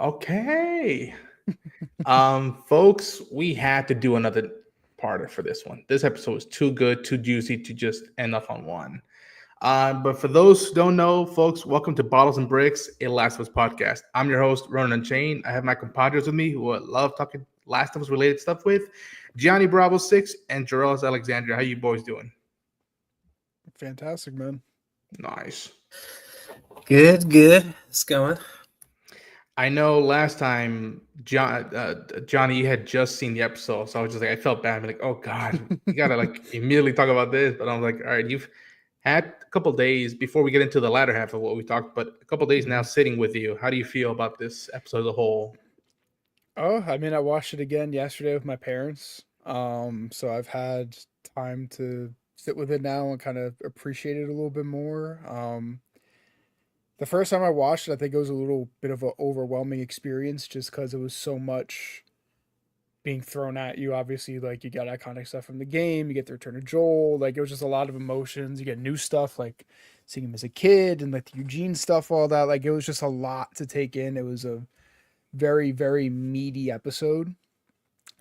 Okay. Folks, we had to do another parter for this one. This episode was too good, too juicy to just end off on one. But for those who don't know, folks, welcome to Bottles and Bricks, a Last of Us podcast. I'm your host, Ronan Unchained. I have my compadres with me who I love talking Last of Us related stuff with, Gianni Bravo 6 and Jarrell's Alexandria. How you boys doing? Fantastic, man. Nice. Good. It's going. I know last time, Johnny, you had just seen the episode, so I was just like, I felt bad. I'm like, oh god, you gotta like immediately talk about this. But I'm like, all right, you've had a couple days before we get into the latter half of what we talked, but a couple days now sitting with you. How do you feel about this episode as a whole? Oh, I mean, I watched it again yesterday with my parents. So I've had time to sit with it now and kind of appreciate it a little bit more. The first time I watched it, I think it was a little bit of an overwhelming experience just because it was so much being thrown at you. Obviously, like you got iconic stuff from the game, you get the return of Joel. Like it was just a lot of emotions. You get new stuff like seeing him as a kid and like the Eugene stuff, all that. Like it was just a lot to take in. It was a very, very meaty episode.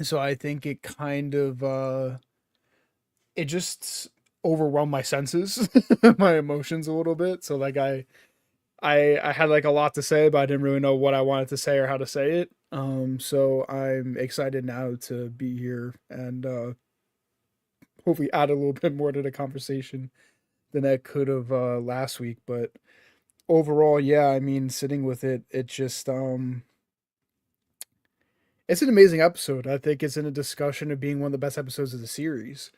So I think it kind of it just overwhelmed my senses, my emotions a little bit. So like I had like a lot to say, but I didn't really know what I wanted to say or how to say it. So I'm excited now to be here and hopefully add a little bit more to the conversation than I could have last week. But overall, yeah, I mean, sitting with it, it just it's an amazing episode. I think it's in a discussion of being one of the best episodes of the series.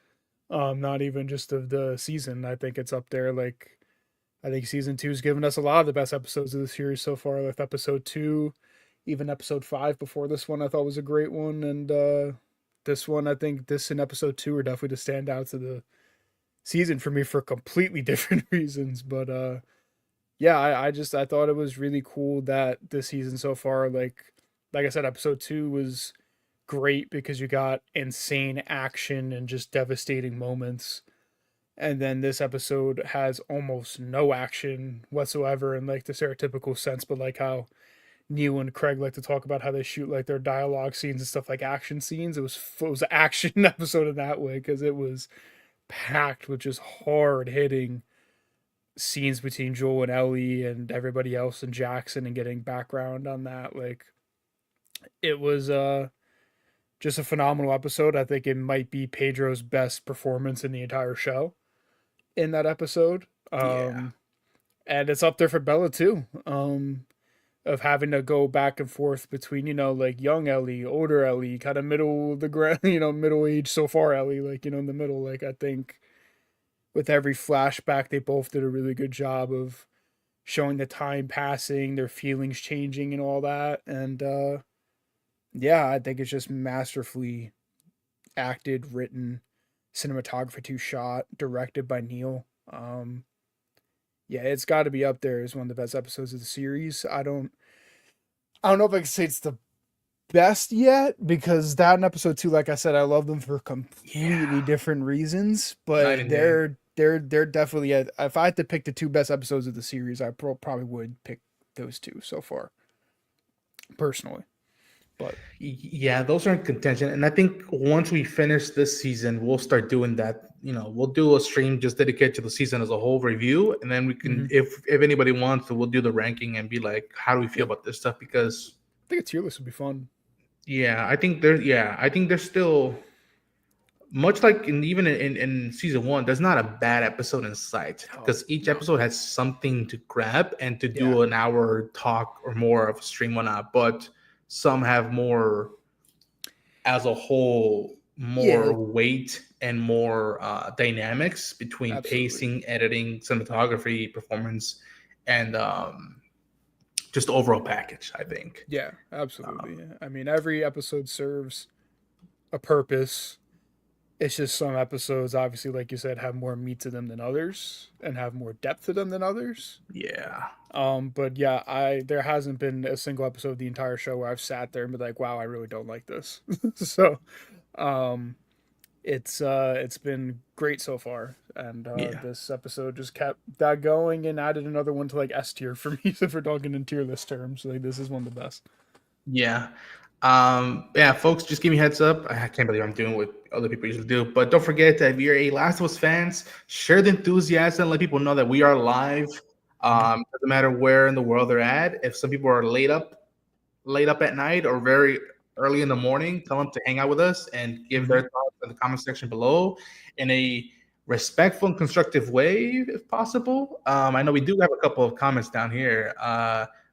Not even just of the season. I think it's up there. Like, I think season two's given us a lot of the best episodes of the series so far. Like episode two, even episode five before this one, I thought was a great one. And this one, I think this and episode two are definitely the standouts of the season for me for completely different reasons. But yeah, I thought it was really cool that this season so far, like I said, episode two was great because you got insane action and just devastating moments. And then this episode has almost no action whatsoever in like the stereotypical sense, but like how Neil and Craig like to talk about how they shoot like their dialogue scenes and stuff like action scenes. It was an action episode in that way because it was packed with just hard hitting scenes between Joel and Ellie and everybody else and Jackson and getting background on that. Like it was just a phenomenal episode. I think it might be Pedro's best performance in the entire show in that episode. Yeah. And it's up there for Bella too. Of having to go back and forth between, like young Ellie, older Ellie, kind of middle the ground, middle age so far Ellie, like, in the middle. Like I think with every flashback, they both did a really good job of showing the time passing, their feelings changing and all that. And yeah, I think it's just masterfully acted, written, cinematography to shot, directed by Neil. Yeah, it's got to be up there as one of the best episodes of the series. I don't know if I can say it's the best yet because that and episode two, like I said, I love them for completely Yeah. different reasons, Night but and day. they're definitely if I had to pick the two best episodes of the series, I probably would pick those two so far, personally. But Yeah, those are in contention. And I think once we finish this season, we'll start doing that. We'll do a stream just dedicated to the season as a whole review. And then we can, mm-hmm. if anybody wants to, we'll do the ranking and be like, how do we feel Yeah, about this stuff? Because I think a tier list would be fun. I think there's still much like even in season one, there's not a bad episode in sight Oh because each no, episode has something to grab and to yeah, do an hour talk or more of a stream on that. But some have more as a whole more yeah, weight and more dynamics between absolutely, pacing, editing, cinematography, performance, and just the overall package. I think. yeah, absolutely. Um, Yeah. I mean, every episode serves a purpose. It's just some episodes, obviously, like you said, have more meat to them than others and have more depth to them than others. yeah, But yeah, I there hasn't been a single episode of the entire show where I've sat there and been like, wow, I really don't like this. So um it's been great so far. And yeah. this episode just kept that going and added another one to like S tier for me if we're talking in tier list terms. Like this is one of the best. Yeah. Yeah, folks, just give me a heads up. I can't believe I'm doing what other people usually do. But don't forget that if you're a Last of Us fans, share the enthusiasm, let people know that we are live. Doesn't matter where in the world they're at. If some people are late up at night or very early in the morning, tell them to hang out with us and give their thoughts in the comment section below in a respectful and constructive way, if possible. I know we do have a couple of comments down here.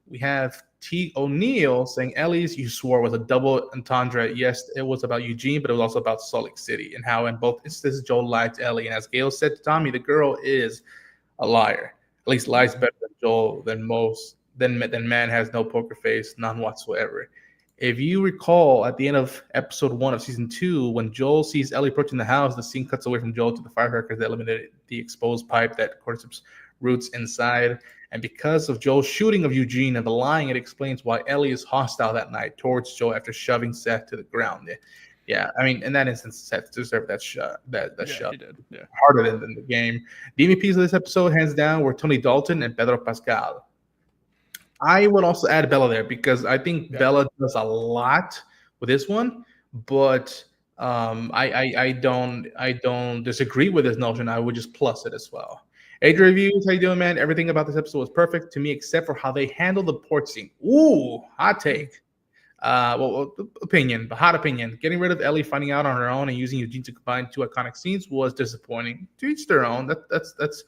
We have T. O'Neill saying, Ellie's you swore was a double entendre. Yes, it was about Eugene, but it was also about Salt Lake City and how in both instances Joel lied to Ellie. And as Gail said to Tommy, the girl is a liar. At least lies better than Joel than most. Then man has no poker face, none whatsoever. If you recall, at the end of episode 1 of season 2, when Joel sees Ellie approaching the house, the scene cuts away from Joel to the firecrackers that eliminated the exposed pipe that cordyceps roots inside. And because of Joel's shooting of Eugene and the lying, it explains why Ellie is hostile that night towards Joel after shoving Seth to the ground. Yeah, I mean, in that instance, Seth deserved that shot. That shove. He did. Yeah. Harder than the game. The MVPs of this episode, hands down, were Tony Dalton and Pedro Pascal. I would also add Bella there because I think Bella does a lot with this one, but I don't disagree with this notion. I would just plus it as well. Age reviews, how you doing, man? Everything about this episode was perfect to me except for how they handled the port scene. Ooh, hot take. Opinion, but hot opinion. Getting rid of Ellie, finding out on her own, and using Eugene to combine two iconic scenes was disappointing. To each their own. That's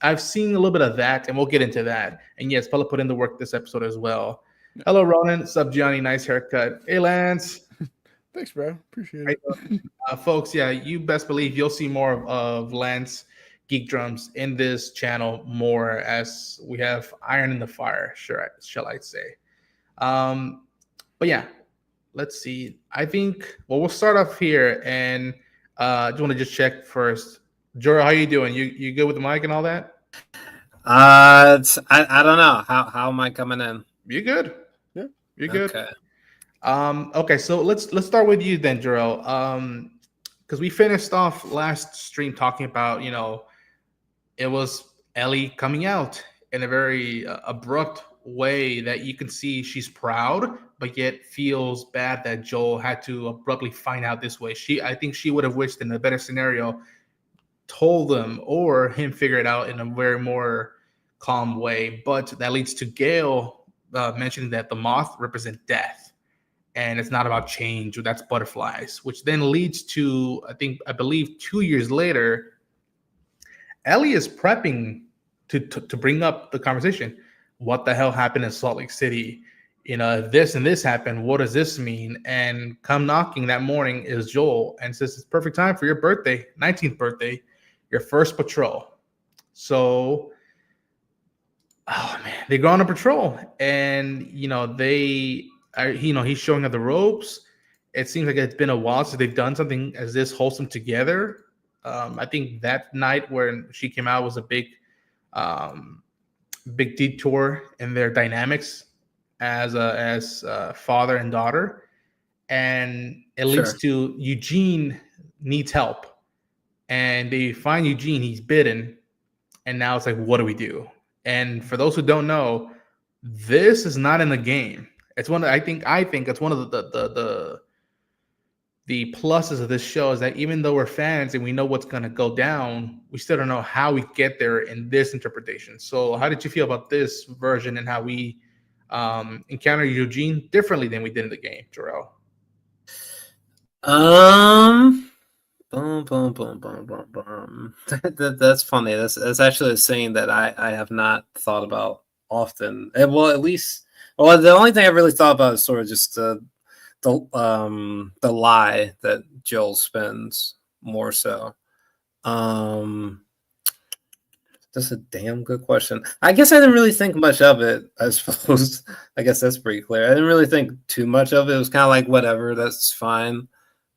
I've seen a little bit of that, and we'll get into that. And yes, Bella put in the work this episode as well. Hello, Ronan. Sub Gianni, nice haircut. Hey, Lance. Thanks, bro. Appreciate it. Folks, yeah, you best believe you'll see more of Lance Geek Drums in this channel more as we have iron in the fire, shall I say. But yeah, let's see. I think, well, we'll start off here, and I just want to just check first. Jora, how you doing? You good with the mic and all that? I don't know. How am I coming in? You good? Yeah. You're good. Okay. Okay, so let's start with you then, Jarrell. Because we finished off last stream talking about, it was Ellie coming out in a very abrupt way that you can see she's proud, but yet feels bad that Joel had to abruptly find out this way. I think she would have wished in a better scenario told him or him figure it out in a very more calm way. But that leads to Gail mentioning that the moth represents death and it's not about change, or that's butterflies, which then leads to, I believe 2 years later, Ellie is prepping to bring up the conversation. What the hell happened in Salt Lake City? This and this happened. What does this mean? And come knocking that morning is Joel and says, it's perfect time for your birthday, 19th birthday, your first patrol. So, oh man, they go on a patrol, and he's showing her the ropes. It seems like it's been a while since they've done something as this wholesome together. I think that night when she came out was a big detour in their dynamics as father and daughter, and it leads to Eugene needs help. And they find Eugene, he's bitten, and now it's like, what do we do? And for those who don't know, this is not in the game. It's I think it's one of the pluses of this show is that even though we're fans and we know what's going to go down, we still don't know how we get there in this interpretation. So how did you feel about this version and how we encounter Eugene differently than we did in the game, Jarrell? Boom, boom, boom, boom, boom, boom. That's funny. That's actually a saying that I have not thought about often. Well, at least, the only thing I really thought about is sort of just the lie that Joel spins more so. That's a damn good question. I guess I didn't really think much of it, I suppose. I guess that's pretty clear. I didn't really think too much of it. It was kind of like, whatever, that's fine.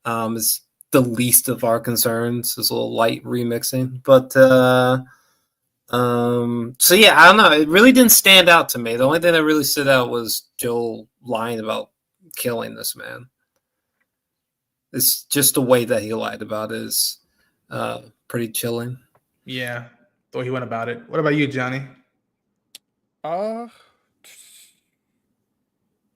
It's the least of our concerns. It's a little light remixing. But, so yeah, I don't know. It really didn't stand out to me. The only thing that really stood out was Joel lying about killing this man. It's just the way that he lied about it is pretty chilling. Yeah, the way he went about it. What about you, Johnny? Well,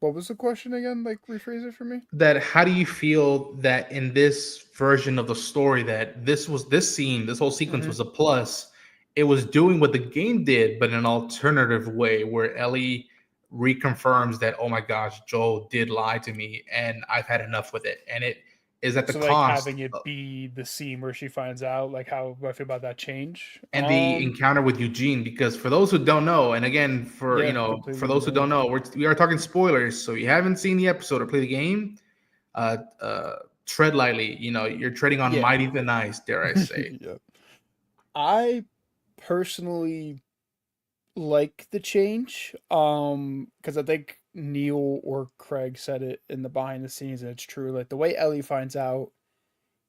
What was the question again? Like, rephrase it for me. That how do you feel that in this version of the story that this whole sequence was a plus? It was doing what the game did, but in an alternative way, where Ellie reconfirms that, oh my gosh, Joel did lie to me, and I've had enough with it, and it is at the So like cost. having it be the scene where she finds out, like how I feel about that change. And the encounter with Eugene, because for those who don't know, and again, for completely those who don't know, we are talking spoilers. So you haven't seen the episode or play the game, tread lightly. You're treading on mighty thin ice, dare I say. Yeah. I personally like the change, because I think Neil or Craig said it in the behind the scenes, and it's true. Like the way Ellie finds out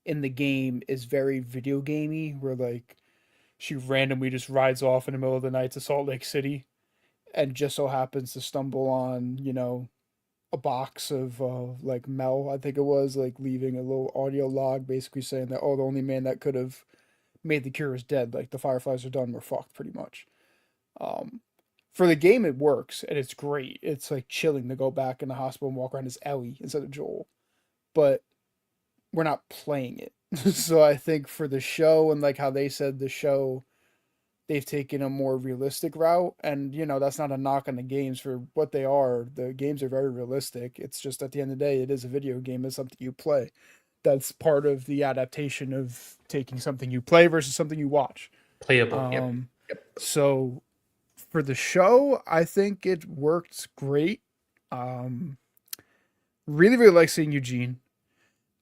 in the game is very video gamey, where like she randomly just rides off in the middle of the night to Salt Lake City, and just so happens to stumble on a box of like Mel, I think it was, like leaving a little audio log, basically saying that, oh, the only man that could have made the cure is dead. Like the Fireflies are done, we're fucked, pretty much. For the game, it works and it's great. It's like chilling to go back in the hospital and walk around as Ellie instead of Joel, but we're not playing it. So I think for the show, and like how they said the show, they've taken a more realistic route, and that's not a knock on the games for what they are. The games are very realistic. It's just at the end of the day, it is a video game. It's something you play. That's part of the adaptation of taking something you play versus something you watch. Playable. Yep. So for the show, I think it worked great. Really, really like seeing Eugene.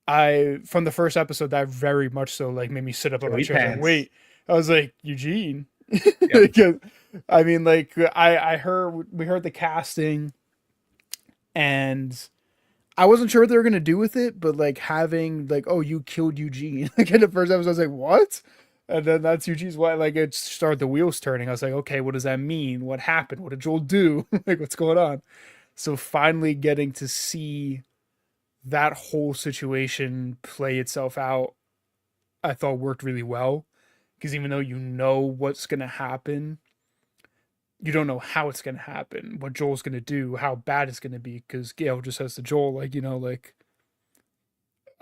From the first episode, that very much so like made me sit up on my chair. I was like, wait, I was like, Eugene. Because I mean, like we heard the casting, and I wasn't sure what they were gonna do with it, but like having like, oh, you killed Eugene. Like in the first episode, I was like, what? And then that's Eugene's wife. Like it started the wheels turning. I was like, okay, what does that mean? What happened? What did Joel do? Like what's going on? So finally getting to see that whole situation play itself out, I thought worked really well. Because even though you know what's going to happen, you don't know how it's going to happen, what Joel's going to do, how bad it's going to be. Because Gail just says to Joel, like, like,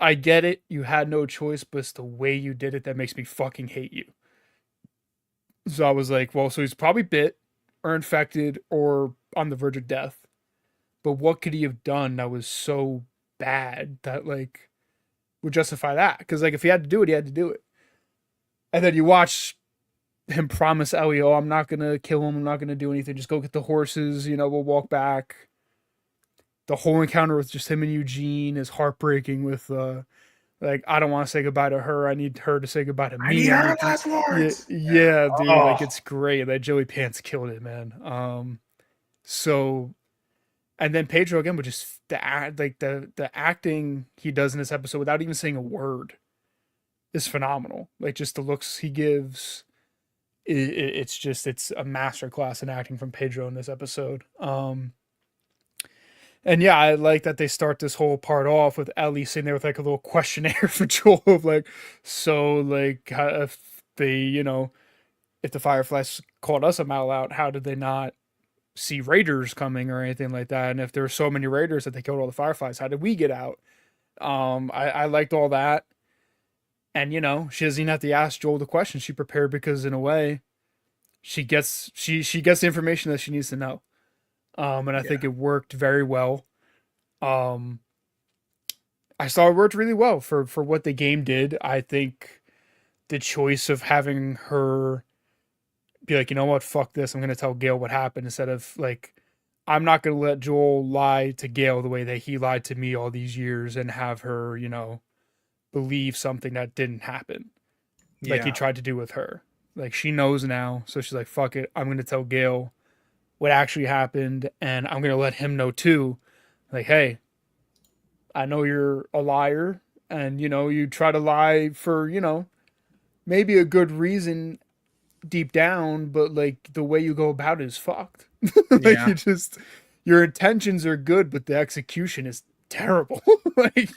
I get it. You had no choice, but it's the way you did it that makes me fucking hate you. So I was like, well, so he's probably bit or infected or on the verge of death. But what could he have done that was so bad that, like, would justify that? Because, like, if he had to do it, he had to do it. And then you watch him promise Ellie, oh, I'm not going to kill him. I'm not going to do anything. Just go get the horses. We'll walk back. The whole encounter with just him and Eugene is heartbreaking with, like, I don't want to say goodbye to her. I need her to say goodbye to me. I need her last words. Yeah, dude. Oh. Like, it's great. That Joey Pants killed it, man. So, and then Pedro again, with just the acting he does in this episode without even saying a word is phenomenal. Like just the looks he gives, it's a masterclass in acting from Pedro in this episode. And yeah, I like that they start this whole part off with Ellie sitting there with like a little questionnaire for Joel of like, so like if they, if the Fireflies called us a mal out, how did they not see raiders coming or anything like that? And if there were so many raiders that they killed all the Fireflies, how did we get out? I liked all that. And, she doesn't even have to ask Joel the question. She prepared because, in a way, she gets the information that she needs to know. And I think it worked very well. I saw it worked really well for what the game did. I think the choice of having her be like, you know what, fuck this, I'm going to tell Gail what happened, instead of, like, I'm not going to let Joel lie to Gail the way that he lied to me all these years and have her, believe something that didn't happen, like he tried to do with her. Like she knows now, so she's like, fuck it, I'm gonna tell Gail what actually happened, and I'm gonna let him know too, like, hey, I know you're a liar, and you try to lie for maybe a good reason deep down, but like the way you go about it is fucked. Like your intentions are good, but the execution is terrible. Like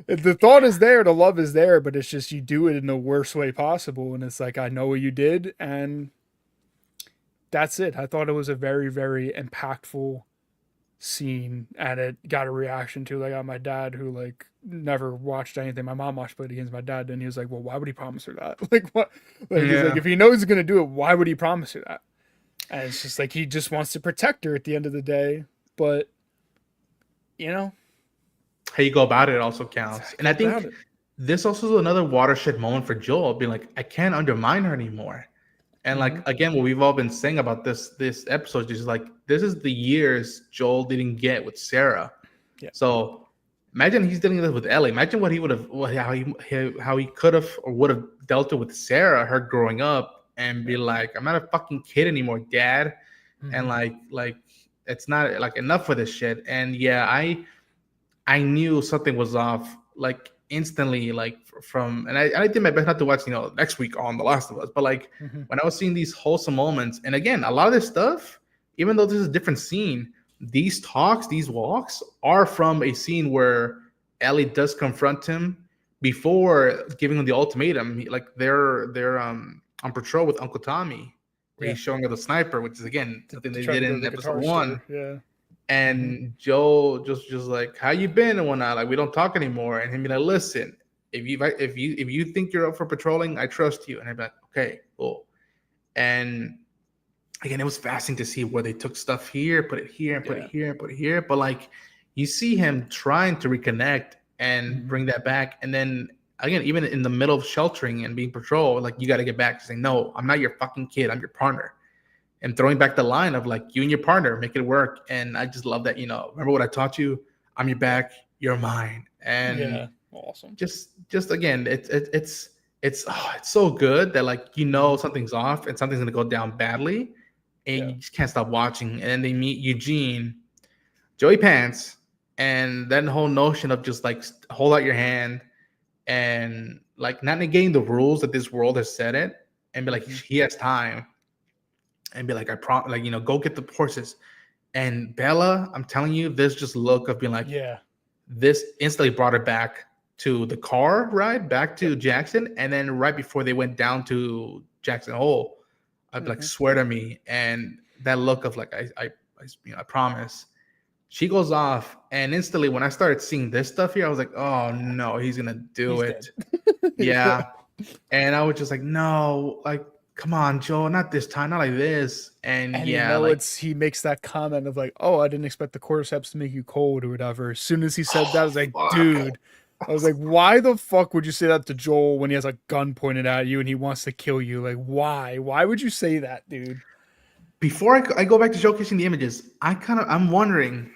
the thought is there, the love is there, but it's just you do it in the worst way possible. And it's like, I know what you did, and that's it. I thought it was a very, very impactful scene, and it got a reaction to, like, on my dad, who like never watched anything. My mom watched Play It Against my dad, and he was like, well, why would he promise her that? Like, what? Like, he's like, Yeah. if he knows he's gonna do it, why would he promise her that? And it's just like, he just wants to protect her at the end of the day. But you know, How you go about it also counts. And I about think it. this also is another watershed moment for Joel, being like, I can't undermine her anymore. And like again, what we've all been saying about this episode is like, this is the years Joel didn't get with Sarah. Yeah. So imagine he's dealing with this with Ellie. Imagine what he would have, how he could have or would have dealt with Sarah, her growing up, and be like, I'm not a fucking kid anymore, Dad. And like it's not like enough for this shit. And yeah, I knew something was off like instantly, like from, and I did my best not to watch, next week on The Last of Us, but like when I was seeing these wholesome moments, and again, a lot of this stuff, even though this is a different scene, these talks, these walks are from a scene where Ellie does confront him before giving him the ultimatum. Like they're on patrol with Uncle Tommy, where he's showing her the sniper, which is again something they did in episode 1. Yeah. And Joe just like, how you been and whatnot, like we don't talk anymore. And him be like, listen, if you think you're up for patrolling, I trust you. And I'd be like, okay, cool. And again, it was fascinating to see where they took stuff here, put it here, and put it here, and put it here. But like you see him trying to reconnect and bring that back. And then again, even in the middle of sheltering and being patrolled, like you got to get back to saying, no, I'm not your fucking kid, I'm your partner. And throwing back the line of like, you and your partner make it work. And I just love that, remember what I taught you? I'm your back, you're mine. And awesome. Just again, it's so good that like, something's off and something's gonna go down badly, and you just can't stop watching. And then they meet Eugene, Joey Pants, and then the whole notion of just like hold out your hand and like not negating the rules that this world has set it, and be like, he has time. And be like, go get the horses. And Bella, I'm telling you, this just look of being like, this instantly brought her back to the car ride, back to Jackson. And then right before they went down to Jackson Hole, I'd be like, swear to me. And that look of like, I promise. She goes off. And instantly when I started seeing this stuff here, I was like, oh no, he's going to do it. Yeah. And I was just like, no, like, come on, Joe, not this time, not like this. And he makes that comment of like, oh, I didn't expect the cordyceps to make you cold or whatever. As soon as he said that, I was like, dude, I was like, why the fuck would you say that to Joel when he has a gun pointed at you and he wants to kill you? Like, why? Why would you say that, dude? Before I go back to showcasing the images, I'm wondering,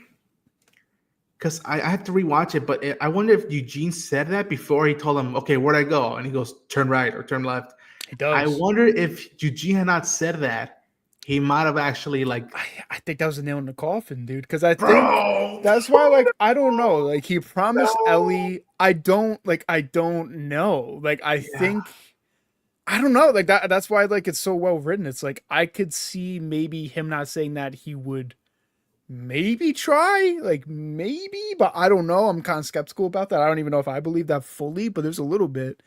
because I have to rewatch it, but I wonder if Eugene said that before he told him, okay, where'd I go? And he goes, turn right or turn left. He does. I wonder if Eugene had not said that, he might have actually like. I think that was a nail in the coffin, dude. Because I think that's why, like, I don't know. Like, he promised Ellie. I don't know. Like, I think, I don't know. Like that. That's why, like, it's so well written. It's like I could see maybe him not saying that he would maybe try, like maybe, but I don't know. I'm kind of skeptical about that. I don't even know if I believe that fully, but there's a little bit.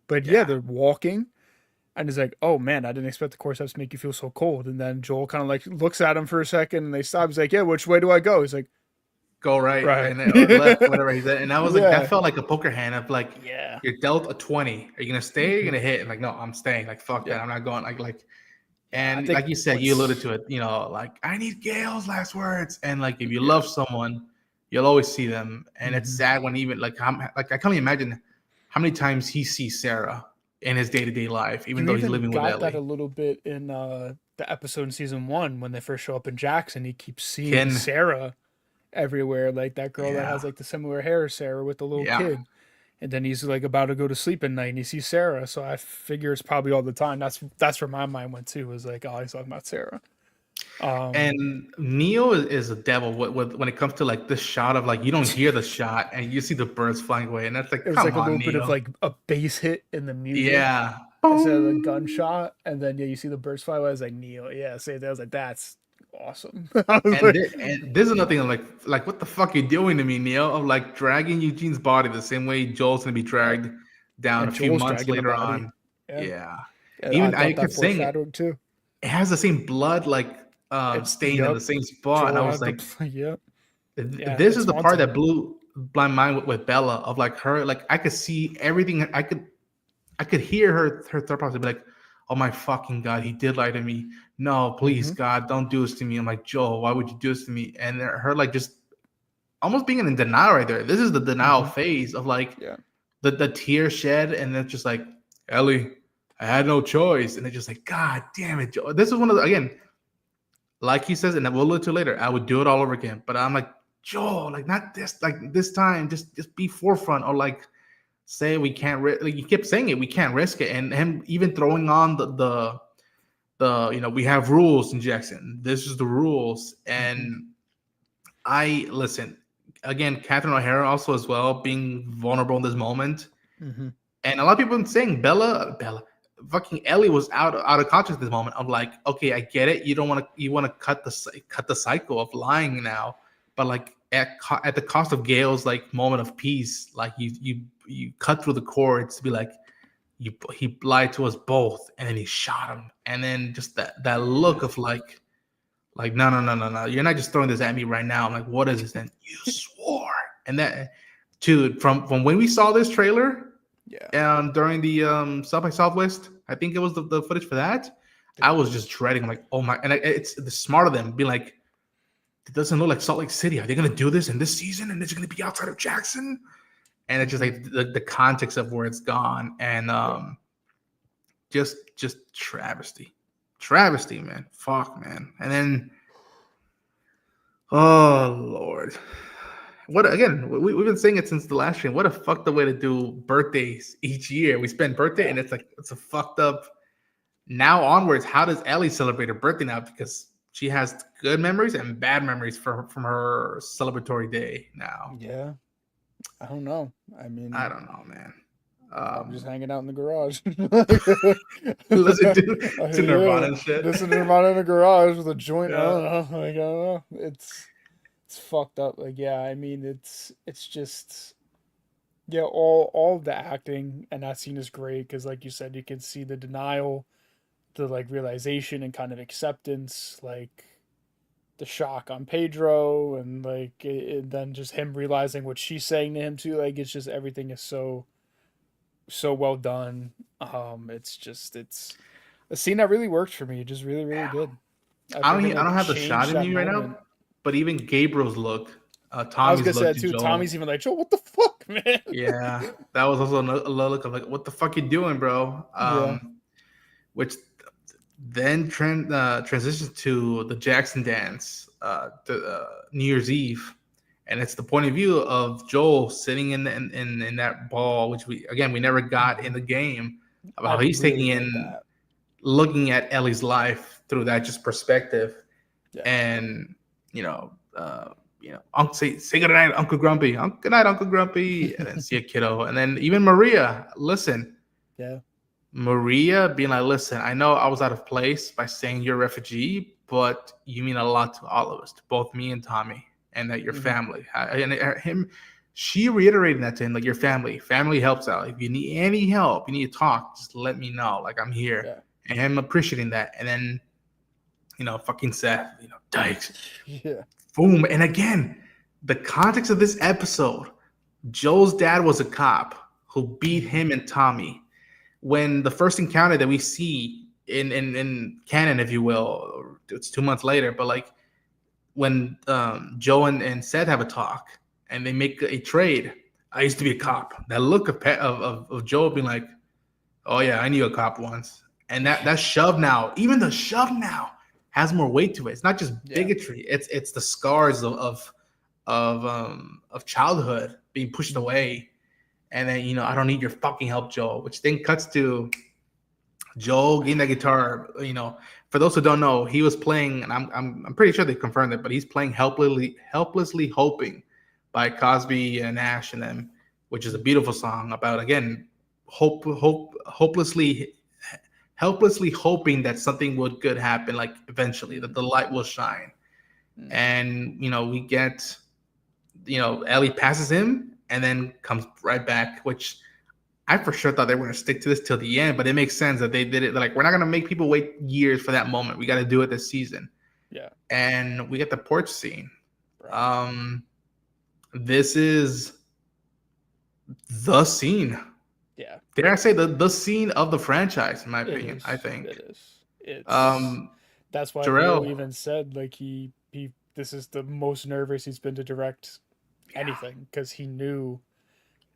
But yeah they're walking. And he's like, oh, man, I didn't expect the cordyceps to make you feel so cold. And then Joel kind of like looks at him for a second and they stop. He's like, yeah, which way do I go? He's like, go right. And then, or left, whatever he said. And I was like, that felt like a poker hand of like, you're dealt a 20. Are you going to stay? Or are you going to hit? And like, no, I'm staying. Like, fuck that. I'm not going. And like you said, you alluded to it, like, I need Gail's last words. And like, if you love someone, you'll always see them. And it's sad when even like, I can't even imagine how many times he sees Sarah in his day-to-day life, even though he's living with Ellie. Got that a little bit in the episode in season 1 when they first show up in Jackson. He keeps seeing Sarah everywhere, like that girl that has like the similar hair as Sarah with the little kid. And then he's like about to go to sleep at night and he sees Sarah. So I figure it's probably all the time. That's where my mind went too. Was like, oh, he's talking about Sarah. And Neo is a devil when it comes to like this shot of like you don't hear the shot and you see the birds flying away, and that's like, there's like a little bit of like a bass hit in the music, instead of the gunshot, and then you see the birds fly away. I was like, Neo, say that. I was like, that's awesome. And this is another thing. I'm like, what the fuck are you doing to me, Neo? Of like dragging Eugene's body the same way Joel's gonna be dragged down a few months later on. Even I kept saying it too. It has the same blood like stain in the same spot. Joel, and I was like, This is the part that blew my mind with Bella, of like her, like I could see everything. I could hear her thought process be like, oh my fucking God, he did lie to me. No, please, God, don't do this to me. I'm like, Joel, why would you do this to me? And her like just almost being in denial right there. This is the denial phase of like the tear shed, and then just like, Ellie, I had no choice. And it's just like, God damn it, Joel. This is one of the, again, like he says, and we'll look to later, I would do it all over again. But I'm like, Joel, like not this, like this time, just be forefront, or like say we can't like you kept saying it, we can't risk it, and him even throwing on the we have rules in Jackson. This is the rules, and I listen again. Catherine O'Hara also as well being vulnerable in this moment, and a lot of people have been saying Bella, fucking Ellie was out of context at this moment. I'm like, okay, I get it. You want to cut the cycle of lying now, but like at the cost of Gail's like moment of peace, like you cut through the cords to be like, he lied to us both, and then he shot him, and then just that look of like no, you're not just throwing this at me right now. I'm like, what is this? Then you swore, and that, dude, from when we saw this trailer, during the South by Southwest, I think it was the footage for that. I was just dreading. I'm like, oh my, and it's the smart of them being like, it doesn't look like Salt Lake City. Are they going to do this in this season? And it's going to be outside of Jackson? And it's just like the context of where it's gone. And just travesty, man. Fuck, man. And then, oh, Lord. What, again, we've been saying it since the last stream. What a fucked up way to do birthdays each year. We spend birthday, and it's like, it's a fucked up. Now onwards, how does Ellie celebrate her birthday now? Because she has good memories and bad memories from her celebratory day now. Yeah. I don't know. I mean, I don't know, man. I'm just hanging out in the garage. Listen to Nirvana and shit. Listen to Nirvana in the garage with a joint. Yeah. I don't know. It's fucked up. Like, yeah, I mean, it's just, yeah, all the acting and that scene is great because, like you said, you can see the denial, the like realization and kind of acceptance, like the shock on Pedro, and like then just him realizing what she's saying to him too. Like, it's just, everything is so well done. It's a scene that really worked for me. Just really good. I don't have the shot in me right now, but even Gabriel's look, Tommy's I was gonna look say too. Joel. Tommy's even like, Joe, what the fuck, man? Yeah, that was also a look of like, what the fuck you doing, bro? Which then transitions to the Jackson dance, New Year's Eve, and it's the point of view of Joel sitting in that ball, which we never got in the game, about how he's really taking in that, looking at Ellie's life through that just perspective, and say good night, Uncle Grumpy, good night, Uncle Grumpy, and then see a kiddo, and then even Maria, listen, Maria being like, listen, I know I was out of place by saying you're a refugee, but you mean a lot to all of us, to both me and Tommy, and that your family. And she reiterated that to him, like, your family helps out. If you need any help, you need to talk, just let me know. Like, I'm here. Yeah. And him appreciating that. And then, fucking Seth, Dykes. Yeah. Boom. And again, the context of this episode, Joel's dad was a cop who beat him and Tommy. When the first encounter that we see in canon, if you will, it's 2 months later, but like when Joe and Seth have a talk and they make a trade, I used to be a cop. That look of Joe being like, oh yeah, I knew a cop once. And that shove now, even the shove now has more weight to it. It's not just bigotry. It's the scars of childhood being pushed away. And then, I don't need your fucking help, Joel, which then cuts to Joel getting that guitar. For those who don't know, he was playing, and I'm pretty sure they confirmed it, but he's playing Helplessly Hoping by Cosby and Nash and them, which is a beautiful song about, again, helplessly hoping that something good happen, like eventually, that the light will shine. And, we get, Ellie passes him, and then comes right back, which I for sure thought they were going to stick to this till the end, but it makes sense that they did it. They're like, we're not going to make people wait years for that moment. We got to do it this season. Yeah. And we get the porch scene. Right. This is the scene. Yeah, Dare I say the scene of the franchise, in my it opinion. I is. think. It is. It's Um, that's why Leo Jarrell, even said like he this is the most nervous he's been to direct yeah, anything because he knew.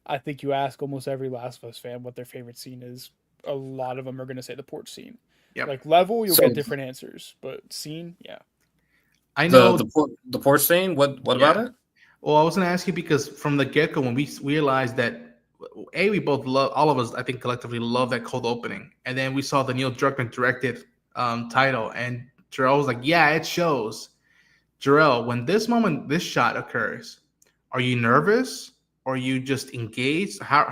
I think you ask almost every Last of Us fan what their favorite scene is. A lot of them are going to say the porch scene. yep. Like level, you'll So get different answers, but scene, yeah, I the know. the the porch scene. What about Yeah. it? Well, I was going to ask you because from the get go, when we realized that, we both love, all of us, I think collectively love that cold opening. And then we saw the Neil Druckmann directed title, and Jarrell was like, yeah, it shows. Jarrell, when this shot occurs, are you nervous? Or are you just engaged? How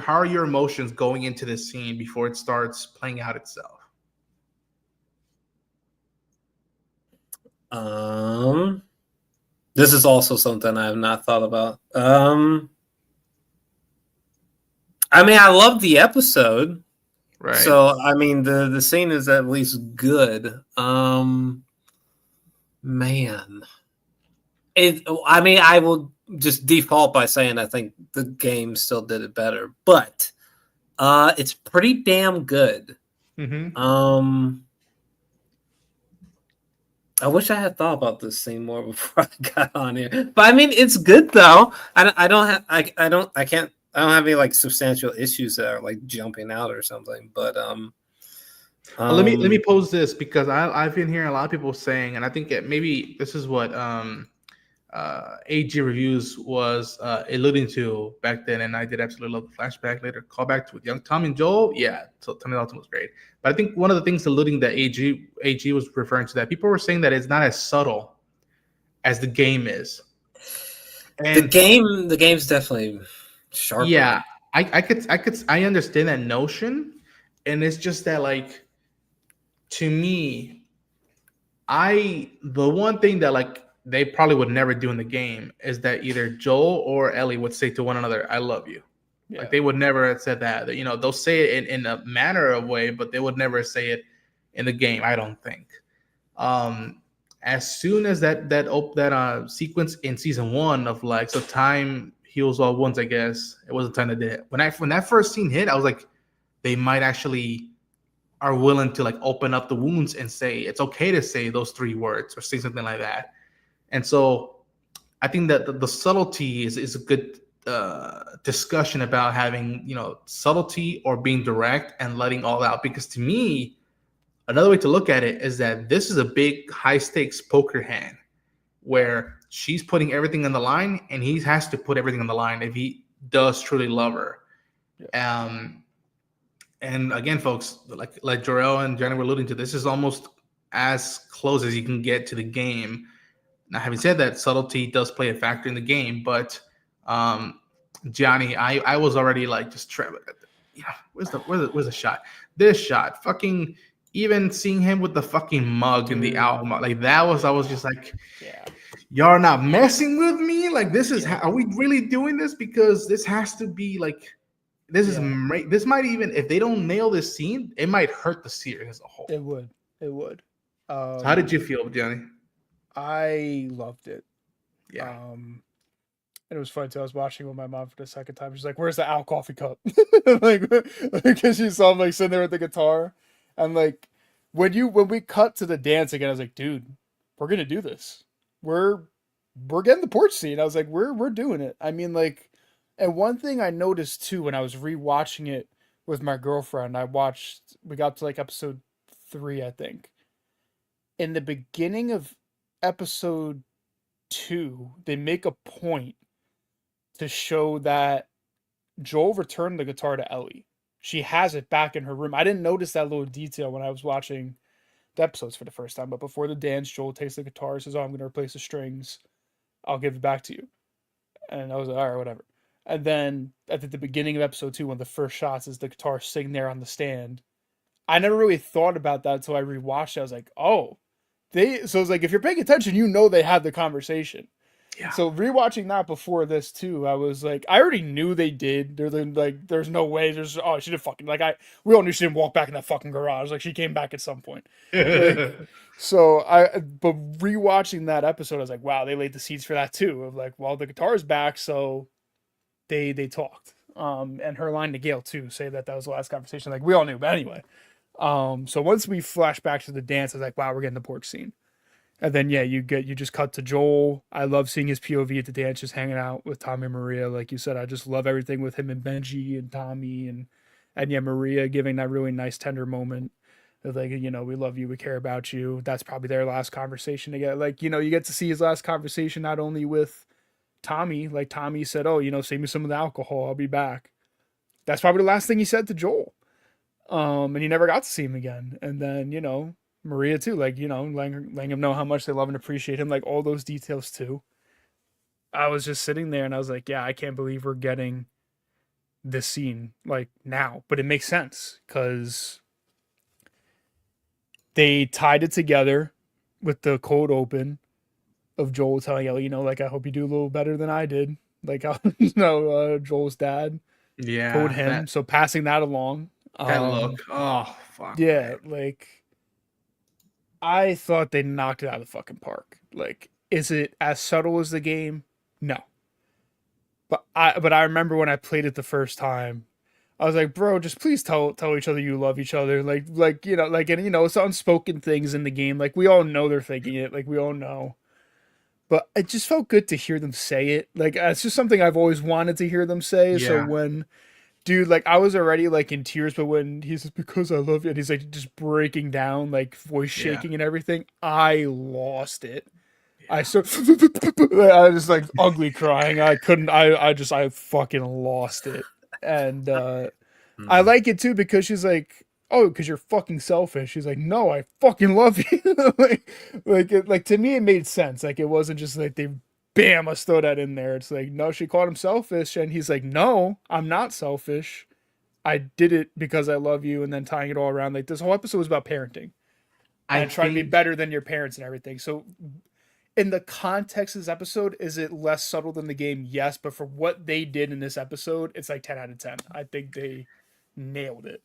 are your emotions going into this scene before it starts playing out itself? Um, this is also something I have not thought about. I mean, I love the episode, Right. so I mean the scene is at least good. Man, it. I mean, I will just default by saying I think the game still did it better, but it's pretty damn good. Mm-hmm. I wish I had thought about this scene more before I got on here. But I mean, it's good though. I don't have I can't I don't have any like substantial issues that are like jumping out or something. But Let me pose this because I've been hearing a lot of people saying, and I think that maybe this is what AG Reviews was alluding to back then, and I did absolutely love the flashback later callback to with young Tom and Joel. Yeah, so Tommy Dalton was great, but I think one of the things alluding that AG was referring to, that people were saying that it's not as subtle as the game is, the and game's definitely sharper. yeah, I understand that notion, and it's just that, like, to me, the one thing that, like, they probably would never do in the game is that either Joel or Ellie would say to one another, "I love you." yeah, Like, they would never have said that. You know, they'll say it in a manner of way, but they would never say it in the game, I don't think. Um, as soon as that sequence in season one of, like, so time heals all wounds, I guess it wasn't time that did it. When that first scene hit, I was like, they might actually are willing to, like, open up the wounds and say it's okay to say those three words or say something like that. And so I think that the subtlety is a good discussion about having, subtlety or being direct and letting all out. Because to me, another way to look at it is that this is a big high stakes poker hand where she's putting everything on the line and he has to put everything on the line if he does truly love her. yeah. And again, folks, like Jorel and Jenny were alluding to, this is almost as close as you can get to the game. Now, having said that, subtlety does play a factor in the game, but Johnny, I was already like just where's the shot? This shot, fucking, even seeing him with the fucking mug in the album, like that was, I was just like, Yeah. y'all are not messing with me. Like, this is, Yeah. are we really doing this? Because this has to be like, this might, even if they don't nail this scene, it might hurt the series as a whole. It would. It would. So how did you feel, Johnny? I loved it. Yeah. And it was funny too. I was watching with my mom for the second time. She's like, "Where's the Al coffee cup?" like, because she saw him like sitting there with the guitar, and like when we cut to the dance again, I was like, "Dude, we're gonna do this. We're getting the porch scene." I was like, "We're doing it." I mean, like, and one thing I noticed too when I was rewatching it with my girlfriend, we got to like episode 3, I think. In the beginning of episode 2, they make a point to show that Joel returned the guitar to Ellie. She has it back in her room. I didn't notice that little detail when I was watching the episodes for the first time, but before the dance, Joel takes the guitar, says, "Oh, I'm going to replace the strings. I'll give it back to you." And I was like, "All right, whatever." And then at the beginning of episode 2, one of the first shots is the guitar sitting there on the stand. I never really thought about that until I rewatched it. I was like, "Oh, so it's like, if you're paying attention, you know they had the conversation." Yeah. So rewatching that before this too, I was like, I already knew they did. There's no way. She did fucking we all knew she didn't walk back in that fucking garage. Like she came back at some point. Like, but rewatching that episode, I was like, wow, they laid the seeds for that too. Of like, well, the guitar's back, so they talked. And her line to Gail too, say that was the last conversation. Like we all knew, but anyway. So once we flash back to the dance, I was like, wow, we're getting the porch scene. And then you just cut to Joel. I love seeing his POV at the dance, just hanging out with Tommy and Maria. Like you said, I just love everything with him and Benji and Tommy and Maria giving that really nice tender moment of like, we love you, we care about you. That's probably their last conversation together. Like, you get to see his last conversation not only with Tommy, like Tommy said, oh, save me some of the alcohol, I'll be back. That's probably the last thing he said to Joel. And he never got to see him again. And then, Maria too, like, letting him know how much they love and appreciate him, like all those details too. I was just sitting there and I was like, yeah, I can't believe we're getting this scene like now, but it makes sense because they tied it together with the cold open of Joel telling Ellie, like, I hope you do a little better than I did. Like, Joel's dad told him. So passing that along. That look. Oh, fuck. Yeah, man. Like, I thought they knocked it out of the fucking park. Like, is it as subtle as the game? No. But I remember when I played it the first time, I was like, bro, just please tell each other you love each other. Like, it's unspoken things in the game. Like, we all know they're thinking it. Like, we all know. But it just felt good to hear them say it. Like, it's just something I've always wanted to hear them say. Yeah. So when... Dude, like, I was already, like, in tears, but when he says, because I love you, and he's, like, just breaking down, like, voice shaking and everything, I lost it. Yeah. I was, like, ugly crying. I fucking lost it. And I like it, too, because she's like, oh, because you're fucking selfish. She's like, no, I fucking love you. like, to me, it made sense. Like, it wasn't just, like, they... Bam, let's throw that in there. It's like, no, she called him selfish. And he's like, no, I'm not selfish. I did it because I love you. And then tying it all around. Like, this whole episode was about parenting. And trying to be better than your parents and everything. So, in the context of this episode, is it less subtle than the game? Yes. But for what they did in this episode, it's like 10 out of 10. I think they nailed it.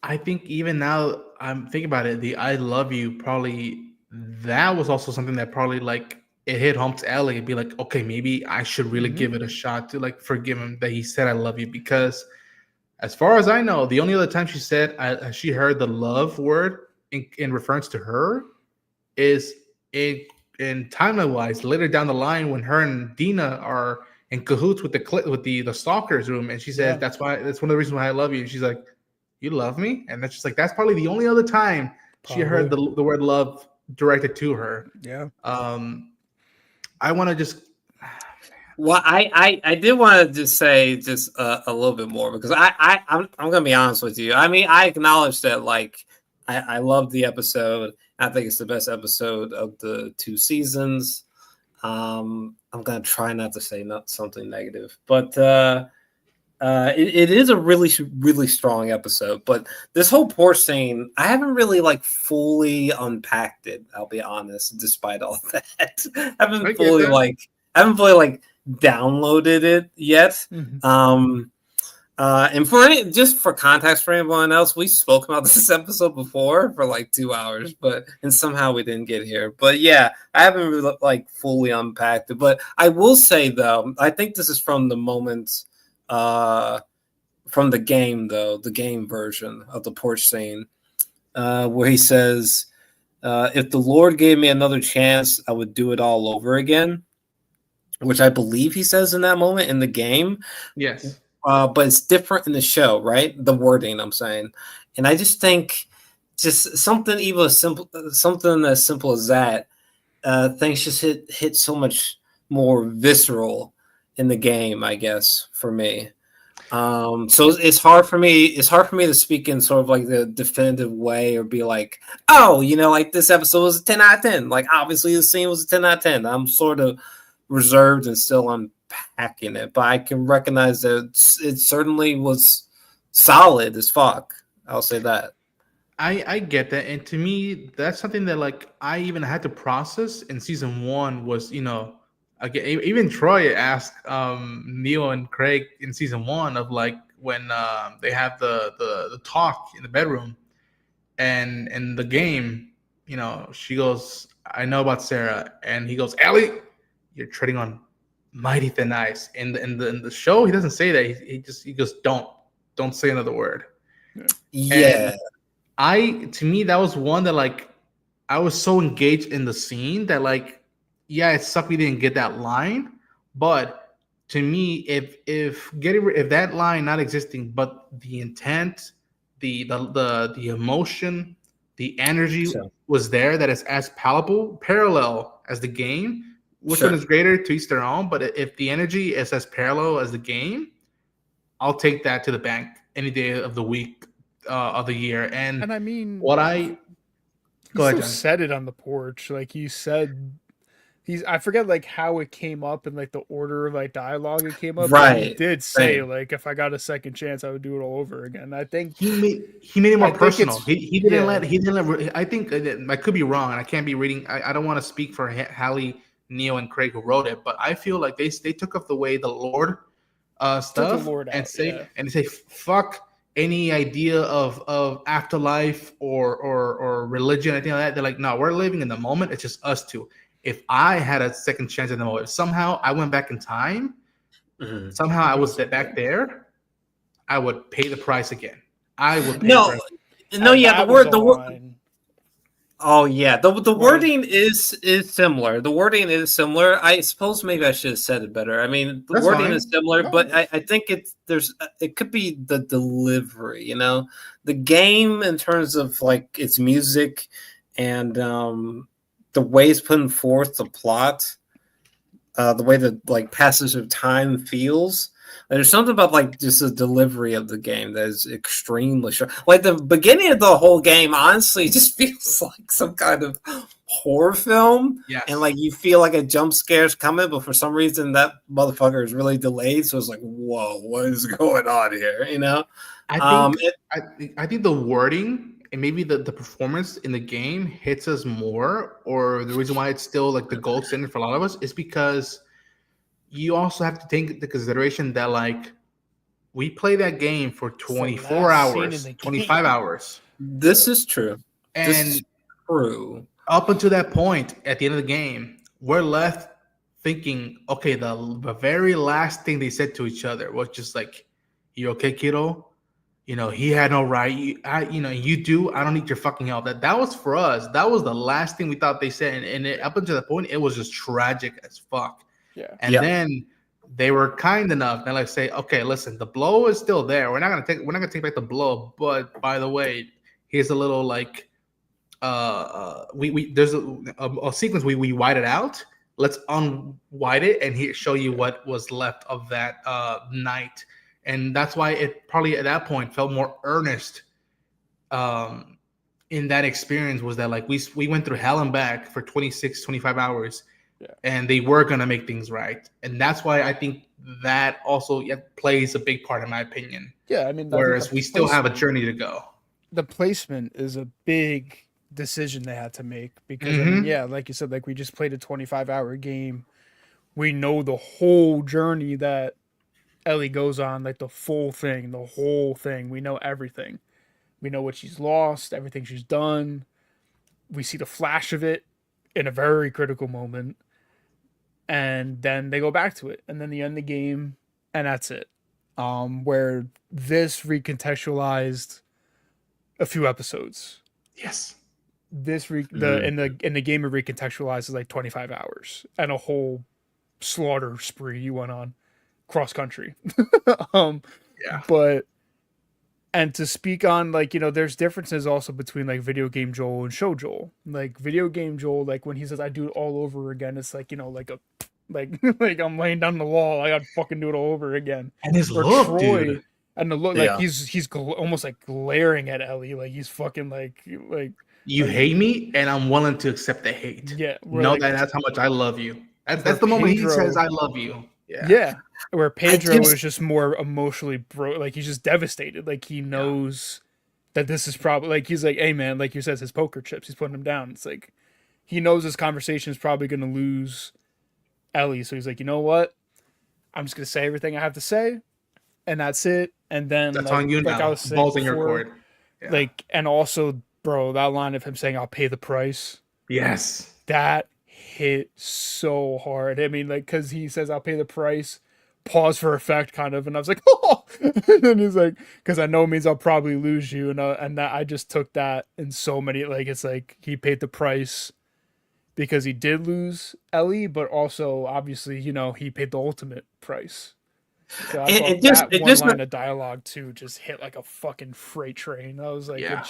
I think even now, I'm thinking about it, the I love you probably, that was also something that probably, like, it hit home to Ellie and be like, okay, maybe I should really give it a shot to, like, forgive him that he said I love you. Because as far as I know, the only other time she said she heard the love word in reference to her is in timeline wise later down the line when her and Dina are in cahoots with the stalker's room, and she says that's one of the reasons why I love you. And she's like, you love me? And that's just like, that's probably the only other time she heard the word love directed to her. Yeah. I want to just. Well, I did want to just say just a little bit more because I'm gonna be honest with you. I mean, I acknowledge that, like, I love the episode. I think it's the best episode of the 2 seasons. I'm gonna try not to say something negative, but it is a really, really strong episode. But this whole porch scene, I haven't really, like, fully unpacked it. I'll be honest, despite all that, I haven't fully downloaded it yet. And for context for anyone else, we spoke about this episode before for like 2 hours, and somehow we didn't get here. But yeah, I haven't really, like, fully unpacked it. But I will say, though, I think this is from the moment. From the game, though, the game version of the porch scene, where he says, if the Lord gave me another chance, I would do it all over again, which I believe he says in that moment in the game. Yes. But it's different in the show, right? The wording, I'm saying. And I just think just something as simple as that, things just hit so much more visceral in the game, I guess, for me. So it's hard for me to speak in sort of like the definitive way or be like, oh, like this episode was a 10 out of 10. Like, obviously the scene was a 10 out of 10. I'm sort of reserved and still unpacking it, but I can recognize that it certainly was solid as fuck. I'll say that. I get that. And to me, that's something that, like, I even had to process in season 1 was, again, even Troy asked Neil and Craig in season 1 of like when they have the talk in the bedroom, and in the game, you know, she goes, "I know about Sarah," and he goes, "Ellie, you're treading on mighty thin ice." In the show, he doesn't say that. He goes, "Don't say another word." Yeah. And to me, that was one that like I was so engaged in the scene that like, yeah, it sucked we didn't get that line, but to me, if that line not existing, but the intent, the emotion, the energy Sure. was there, that is as palpable, parallel as the game. Which Sure. one is greater, to each their own? But if the energy is as parallel as the game, I'll take that to the bank any day of the week, of the year. And I mean, What I he go ahead, still John. said it on the porch. Like he said, I forget like how it came up and like the order of like dialogue it came up. But he Right. did say Right. like if I got a second chance, I would do it all over again. I think He made it more I think personal. it's He didn't yeah. let. I think I could be wrong, and I can't be reading. I don't want to speak for Halley, Neil, and Craig who wrote it, but I feel like they took up the way the Lord Took the stuff Lord and out, yeah. say fuck any idea of afterlife or religion, anything like that. They're like, no, we're living in the moment. It's just us two. If I had a second chance in the moment, if somehow I went back in time, Mhm. somehow I was Yeah. back there, I would pay the price again. I would pay No, for it. no, yeah, That was the line. Oh yeah, the Well- wording is similar. The wording is similar. I suppose maybe I should have said it better. I mean, the That's wording fine. is similar, No, but I think it could be the delivery. You know, the game in terms of like its music and the way it's putting forth the plot, the way that like passage of time feels. There's something about like just the delivery of the game that is extremely short. Like the beginning of the whole game, honestly, just feels like some kind of horror film. Yes. And like you feel like a jump scare's coming, but for some reason that motherfucker is really delayed. So it's like, whoa, what is going on here? You know? I think the wording and maybe the performance in the game hits us more, or the reason why it's still like the gold standard for a lot of us is because you also have to take into consideration that like we play that game for 24 last scene in hours, the game. 25 hours. This is true. This And is true. up until that point at the end of the game, we're left thinking, okay, the very last thing they said to each other was just like, "You okay, kiddo? You know, he had no right. You do. I don't need your fucking help." That was for us. That was the last thing we thought they said, and up until that point, it was just tragic as fuck. Yeah. And then they were kind enough to like say, "Okay, listen, the blow is still there. We're not gonna take back the blow, but by the way, here's a little like." We there's a sequence we white it out. Let's unwhite it and show you what was left of that night, and that's why it probably at that point felt more earnest. In that experience was that like we went through hell and back for 26, 25 hours, and they were gonna make things right, and that's why I think that also plays a big part in my opinion. Yeah, I mean, whereas we still have a journey to go. The placement is a big decision they had to make because I mean, yeah, like you said, like we just played a 25-hour game. We know the whole journey that Ellie goes on, like the full thing, the whole thing. We know everything. We know what she's lost, everything she's done. We see the flash of it in a very critical moment. And then they go back to it. And then they end the game, and that's it. Where this recontextualized a few episodes. Yes. This in the game it recontextualizes like 25 hours and a whole slaughter spree you went on cross country. But and to speak on like, you know, there's differences also between like video game Joel and show Joel. Like video game Joel, like when he says I do it all over again, it's like, you know, like a like I'm laying down the law, I gotta fucking do it all over again. And his look, dude. And the look, like he's almost like glaring at Ellie, like he's fucking like you hate me, and I'm willing to accept the hate. Yeah, know like, that's how much I love you. That's the moment he says I love you. Yeah. Where Pedro is just more emotionally like he's just devastated. Like he knows that this is probably like he's like, hey man, like you says, his poker chips, he's putting them down. It's like he knows this conversation is probably going to lose. Ellie. So he's like, you know what? I'm just gonna say everything I have to say, and that's it. And then That's on you like I now. was saying Balls in your before, court. Yeah. like, and also, bro, that line of him saying, "I'll pay the price," Yes. that hit so hard. I mean, like, because he says, "I'll pay the price." Pause for effect, kind of, and I was like, "Oh!" And then he's like, "Because I know it means I'll probably lose you," and that I just took that in so many, like, it's like he paid the price because he did lose Ellie, but also obviously, he paid the ultimate price. So I thought that it one just line of dialogue too just hit like a fucking freight train. I was like, Yeah.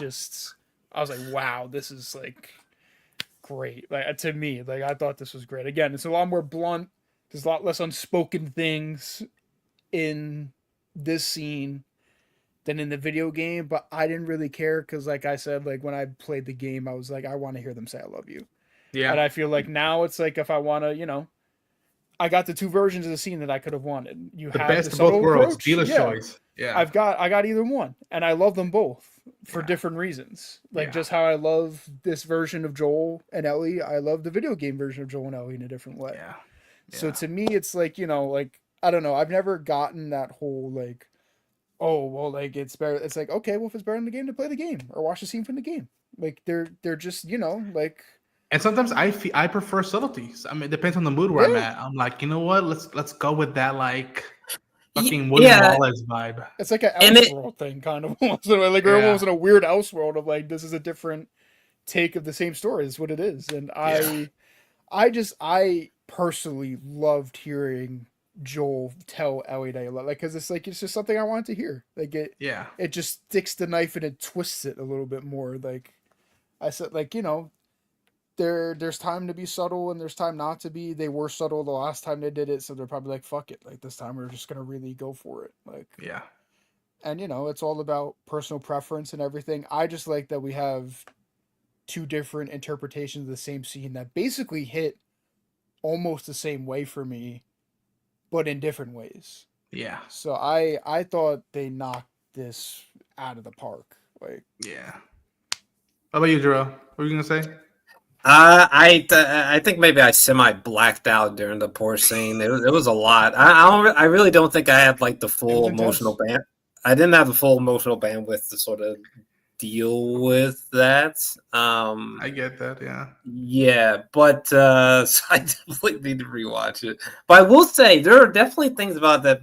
I was like, wow, this is like great. Like to me, like I thought this was great. Again, it's a lot more blunt. There's a lot less unspoken things in this scene than in the video game, but I didn't really care because, like I said, like when I played the game, I was like, I want to hear them say "I love you." And Yeah. I feel like now it's like if I want to, I got the two versions of the scene that I could have wanted. You The have best the of both subtle worlds. approach. Dealer's Yeah, choice. Yeah. I got either one, and I love them both for Yeah. different reasons. Like Yeah. just how I love this version of Joel and Ellie, I love the video game version of Joel and Ellie in a different way. Yeah. So to me, it's like like I don't know. I've never gotten that whole like, oh well, like it's better. It's like okay, well if it's better in the game, to play the game or watch the scene from the game. Like they're just like. And sometimes I prefer subtleties. I mean, it depends on the mood where I'm at. I'm like, you know what? Let's go with that like fucking William Wallace vibe. It's like an Elseworld thing, kind of. Like we're almost in a weird Elseworld of like this is a different take of the same story. Is what it is, and I personally loved hearing Joel tell Ellie that he loved, like, because it's just something I wanted to hear. Like it just sticks the knife and it twists it a little bit more. Like I said, like there's time to be subtle and there's time not to be. They were subtle the last time they did it, so they're probably like, fuck it. Like this time we're just gonna really go for it. Like and it's all about personal preference and everything. I just like that we have two different interpretations of the same scene that basically hit almost the same way for me, but in different ways. Yeah. So I thought they knocked this out of the park. Like Yeah. How about you, Drew? What were you gonna say? I think maybe I semi blacked out during the poor scene. It was a lot. I really don't think I had like the full emotional band. I didn't have the full emotional bandwidth to sort of deal with that. I get that. Yeah. Yeah, but so I definitely need to rewatch it. But I will say there are definitely things about that.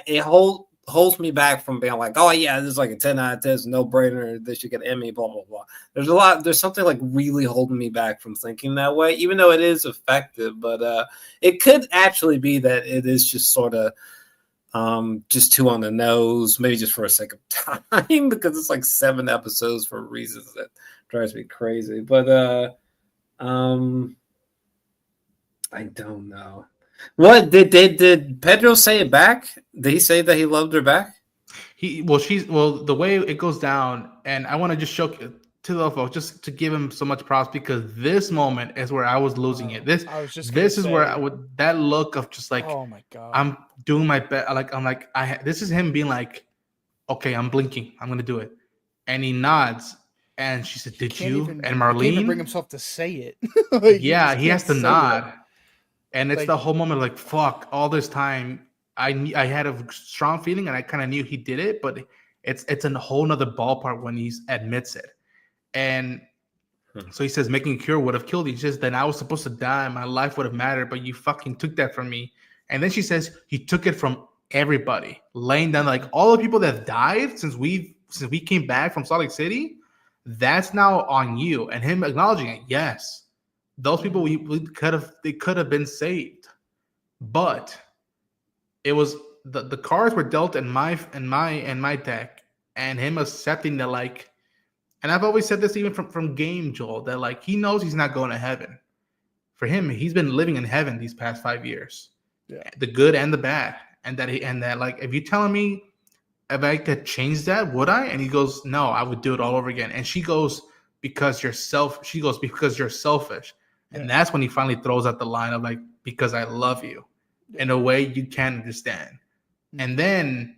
It holds me back from being like, oh yeah, this is like a 10 out of 10, no brainer. They should get an Emmy, blah blah blah. There's something like really holding me back from thinking that way, even though it is effective. But it could actually be that it is just sort of just too on the nose, maybe just for a sake of time, because it's like 7 episodes for reasons that drives me crazy. But I don't know. What did Pedro say it back? Did he say that he loved her back? The way it goes down, and I want to just show to the folks just to give him so much props because this moment is where I was losing it. This is where I would that look of just like, oh my god, I'm doing my best. This is him being like, okay, I'm blinking, I'm gonna do it, and he nods, and she said, "Did you?" And Marlene can't even bring himself to say it. Like, he has to nod. And it's the whole moment like, fuck, all this time I had a strong feeling and I kind of knew he did it, but it's a whole nother ballpark when he admits it. And so he says, making a cure would have killed you. He says, then I was supposed to die. My life would have mattered, but you fucking took that from me. And then she says, he took it from everybody, laying down like all the people that died since we came back from Salt Lake City. That's now on you. And him acknowledging it. Yes. Those people they could have been saved, but it was the cards were dealt in my deck, and him accepting that like, and I've always said this even from game Joel that like he knows he's not going to heaven. For him, he's been living in heaven these past 5 years, the good and the bad, and that like if you're telling me if I could change that, would I? And he goes, no, I would do it all over again. And she goes, because you're selfish. And that's when he finally throws out the line of like, because I love you in a way you can't understand. Mm-hmm. And then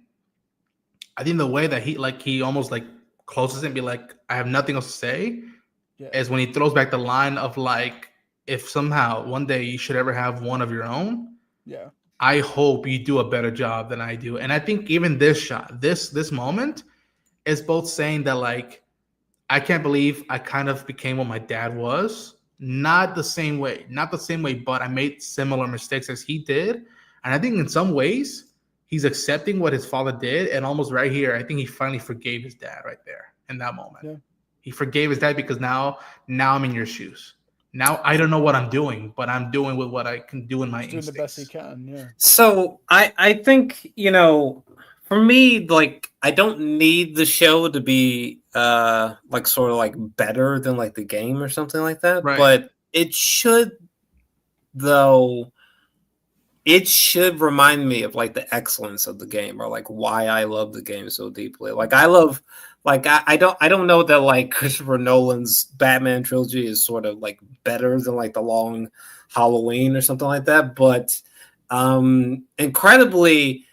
I think the way that he almost like closes it and be like, I have nothing else to say is when he throws back the line of like, if somehow one day you should ever have one of your own, Yeah. I hope you do a better job than I do. And I think even this shot, this moment is both saying that like I can't believe I kind of became what my dad was. Not the same way, but I made similar mistakes as he did. And I think in some ways he's accepting what his father did. And almost right here, I think he finally forgave his dad right there in that moment. Yeah. He forgave his dad because now I'm in your shoes. Now I don't know what I'm doing, but I'm doing with what I can do in my He's doing the best he instincts. can. Yeah. So I think, for me, like, I don't need the show to be like sort of like better than like the game or something like that. Right. But it should, though, it should remind me of like the excellence of the game, or like why I love the game so deeply. Like I love, like I don't know that like Christopher Nolan's Batman trilogy is sort of like better than like the Long Halloween or something like that, but incredibly,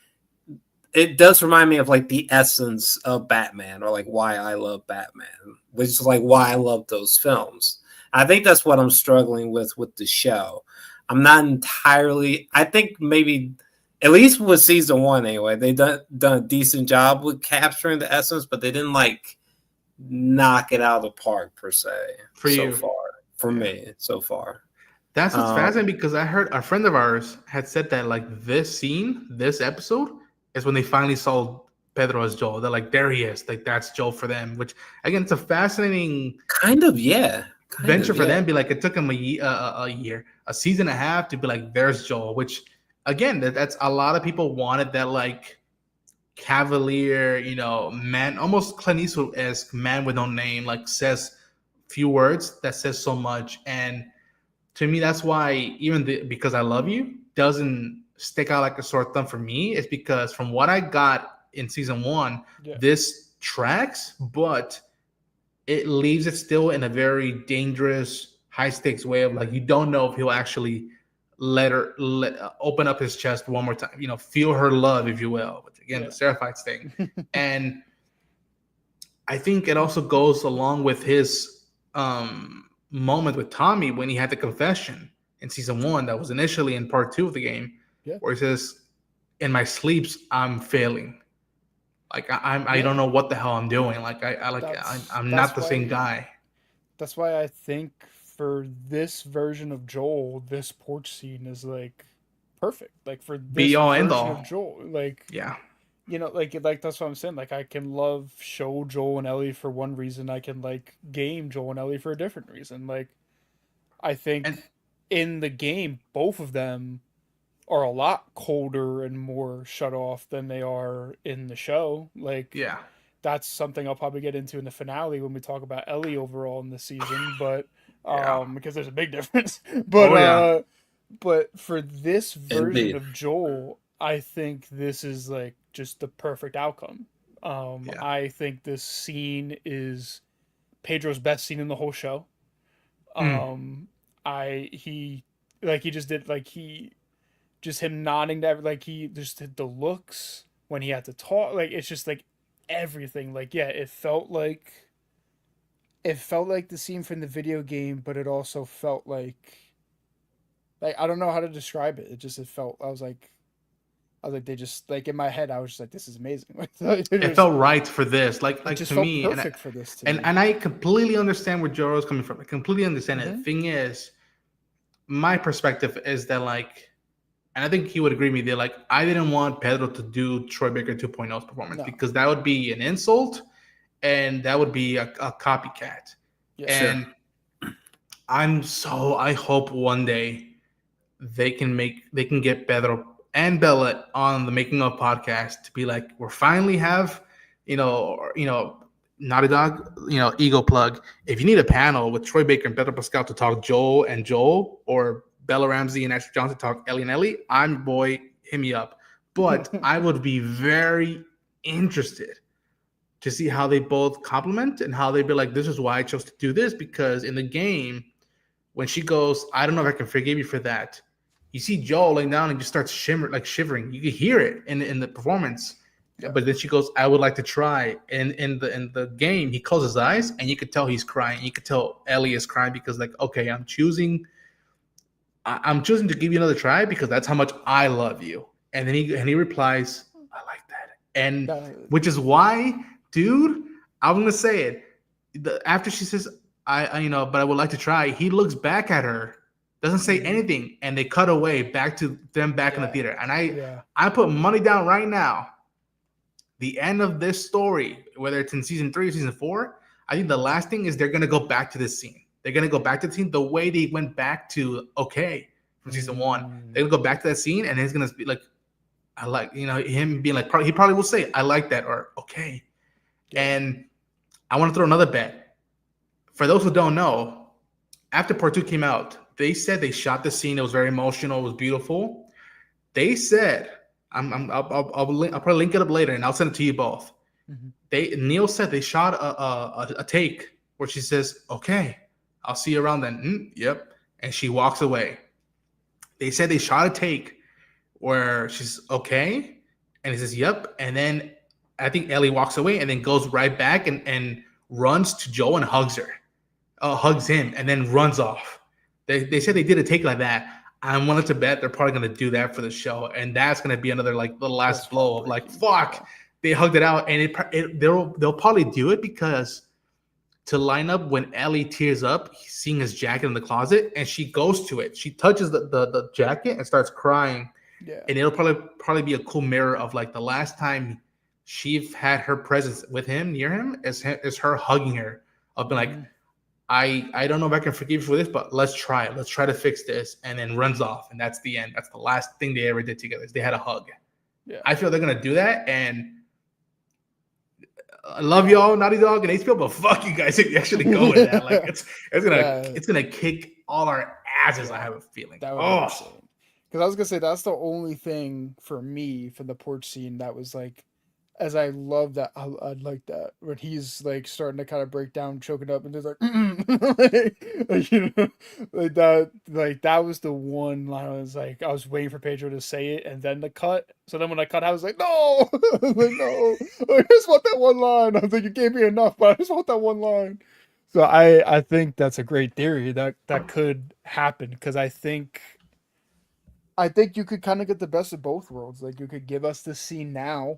it does remind me of like the essence of Batman, or like why I love Batman, which is like why I love those films. I think that's what I'm struggling with the show. I'm not entirely. I think maybe, at least with season 1 anyway, they done a decent job with capturing the essence, but they didn't like knock it out of the park per se. For so you. far, for me, so far. That's what's fascinating, because I heard a friend of ours had said that like this scene, this episode, is when they finally saw Pedro as Joel. They're like, there he is. Like that's Joel for them. Which again, it's a fascinating Kind of, yeah. venture for them. Be like, it took them a season and a half to be like, there's Joel. Which again, that's a lot of people wanted that like cavalier, man, almost Clint Eastwood-esque man with no name, like says few words that says so much. And to me, that's why even Because I Love You doesn't stick out like a sore thumb for me. It's because from what I got in season 1, this tracks, but it leaves it still in a very dangerous, high stakes way of like, you don't know if he'll actually let open up his chest one more time, feel her love, if you will, which again, the Seraphites thing. And I think it also goes along with his moment with Tommy when he had the confession in season 1 that was initially in part 2 of the game, where he says, in my sleeps I'm failing, like I don't know what the hell I'm doing, like I'm not the same guy. That's why I think for this version of Joel, this porch scene is like perfect, like for this Be all version end all of Joel, like yeah. Like that's what I'm saying. Like I can show Joel and Ellie for one reason. I can like game Joel and Ellie for a different reason. Like I think in the game, both of them are a lot colder and more shut off than they are in the show. Like that's something I'll probably get into in the finale when we talk about Ellie overall in the season. But because there's a big difference. But but for this version of Joel, I think this is like just the perfect outcome. I think this scene is Pedro's best scene in the whole show. Him nodding to like he just did the looks when he had to talk, like it's just like everything, like it felt like the scene from the video game, but it also felt like I don't know how to describe it. It felt, I was like they just like in my head I was just like, this is amazing. It felt right for this, like just to felt me, perfect for this to me. And I completely understand where Joro's coming from. I completely understand it. The thing is, my perspective is that like, and I think he would agree with me, that like I didn't want Pedro to do Troy Baker 2.0's performance, because that would be an insult and that would be a copycat. And I hope one day they can get Pedro and Bella on the Making of podcast to be like, we're finally have, Naughty Dog, ego plug. If you need a panel with Troy Baker and Pedro Pascal to talk Joel and Joel, or Bella Ramsey and Ashley Johnson talk Ellie and Ellie, I'm your boy, hit me up. But I would be very interested to see how they both complement and how they'd be like, this is why I chose to do this, because in the game, when she goes, I don't know if I can forgive you for that, you see Joel laying down and just starts shivering. You can hear it in the performance. But then she goes, I would like to try. And in the game, he closes his eyes and you could tell he's crying. You could tell Ellie is crying because like, okay, I'm choosing I'm choosing to give you another try because that's how much I love you. And then he replies, I like that. And which is why, dude, I'm gonna say it. After she says, I but I would like to try, he looks back at her, doesn't say anything, and they cut away back to them back in the theater. And I put money down right now. The end of this story, whether it's in season 3 or season 4, I think the last thing is they're gonna go back to this scene. They're gonna go back to the scene the way they went back to from season 1. They're gonna go back to that scene, and it's gonna be like, I like, him being like, he probably will say, I like that, or okay. And I want to throw another bet. For those who don't know, after part 2 came out, they said they shot the scene. It was very emotional. It was beautiful. They said, I'll probably link it up later, and I'll send it to you both. Neil said they shot a take where she says, okay, I'll see you around then. Yep. And she walks away. They said they shot a take where she's okay, and he says, yep. And then I think Ellie walks away and then goes right back and runs to Joe and hugs him, and then runs off. They said they did a take like that. I'm willing to bet they're probably going to do that for the show, and that's going to be another like the last blow of like, fuck, they hugged it out, and they'll probably do it because to line up when Ellie tears up, seeing his jacket in the closet, and she goes to it. She touches the jacket and starts crying. Yeah. And it'll probably be a cool mirror of like the last time she had her presence with him, near him, is her hugging her. Of being like, I don't know if I can forgive you for this, but let's try it. Let's try to fix this. And then runs off. And that's the end. That's the last thing they ever did together is they had a hug. Yeah. I feel they're going to do that. And I love y'all, Naughty Dog and HBO, but fuck you guys if you actually go with that. Like it's gonna kick all our asses. I have a feeling. That would be insane. Because I was gonna say that's the only thing for me from the porch scene that was like, as I love that, I like that when he's like starting to kind of break down, choking up, and just like, that was the one line. I was waiting for Pedro to say it and then the cut. So then when I cut, I was like, no, no, I just want that one line. I was like, you gave me enough, but I just want that one line. So I think that's a great theory that could happen because I think you could kind of get the best of both worlds. Like you could give us this scene now.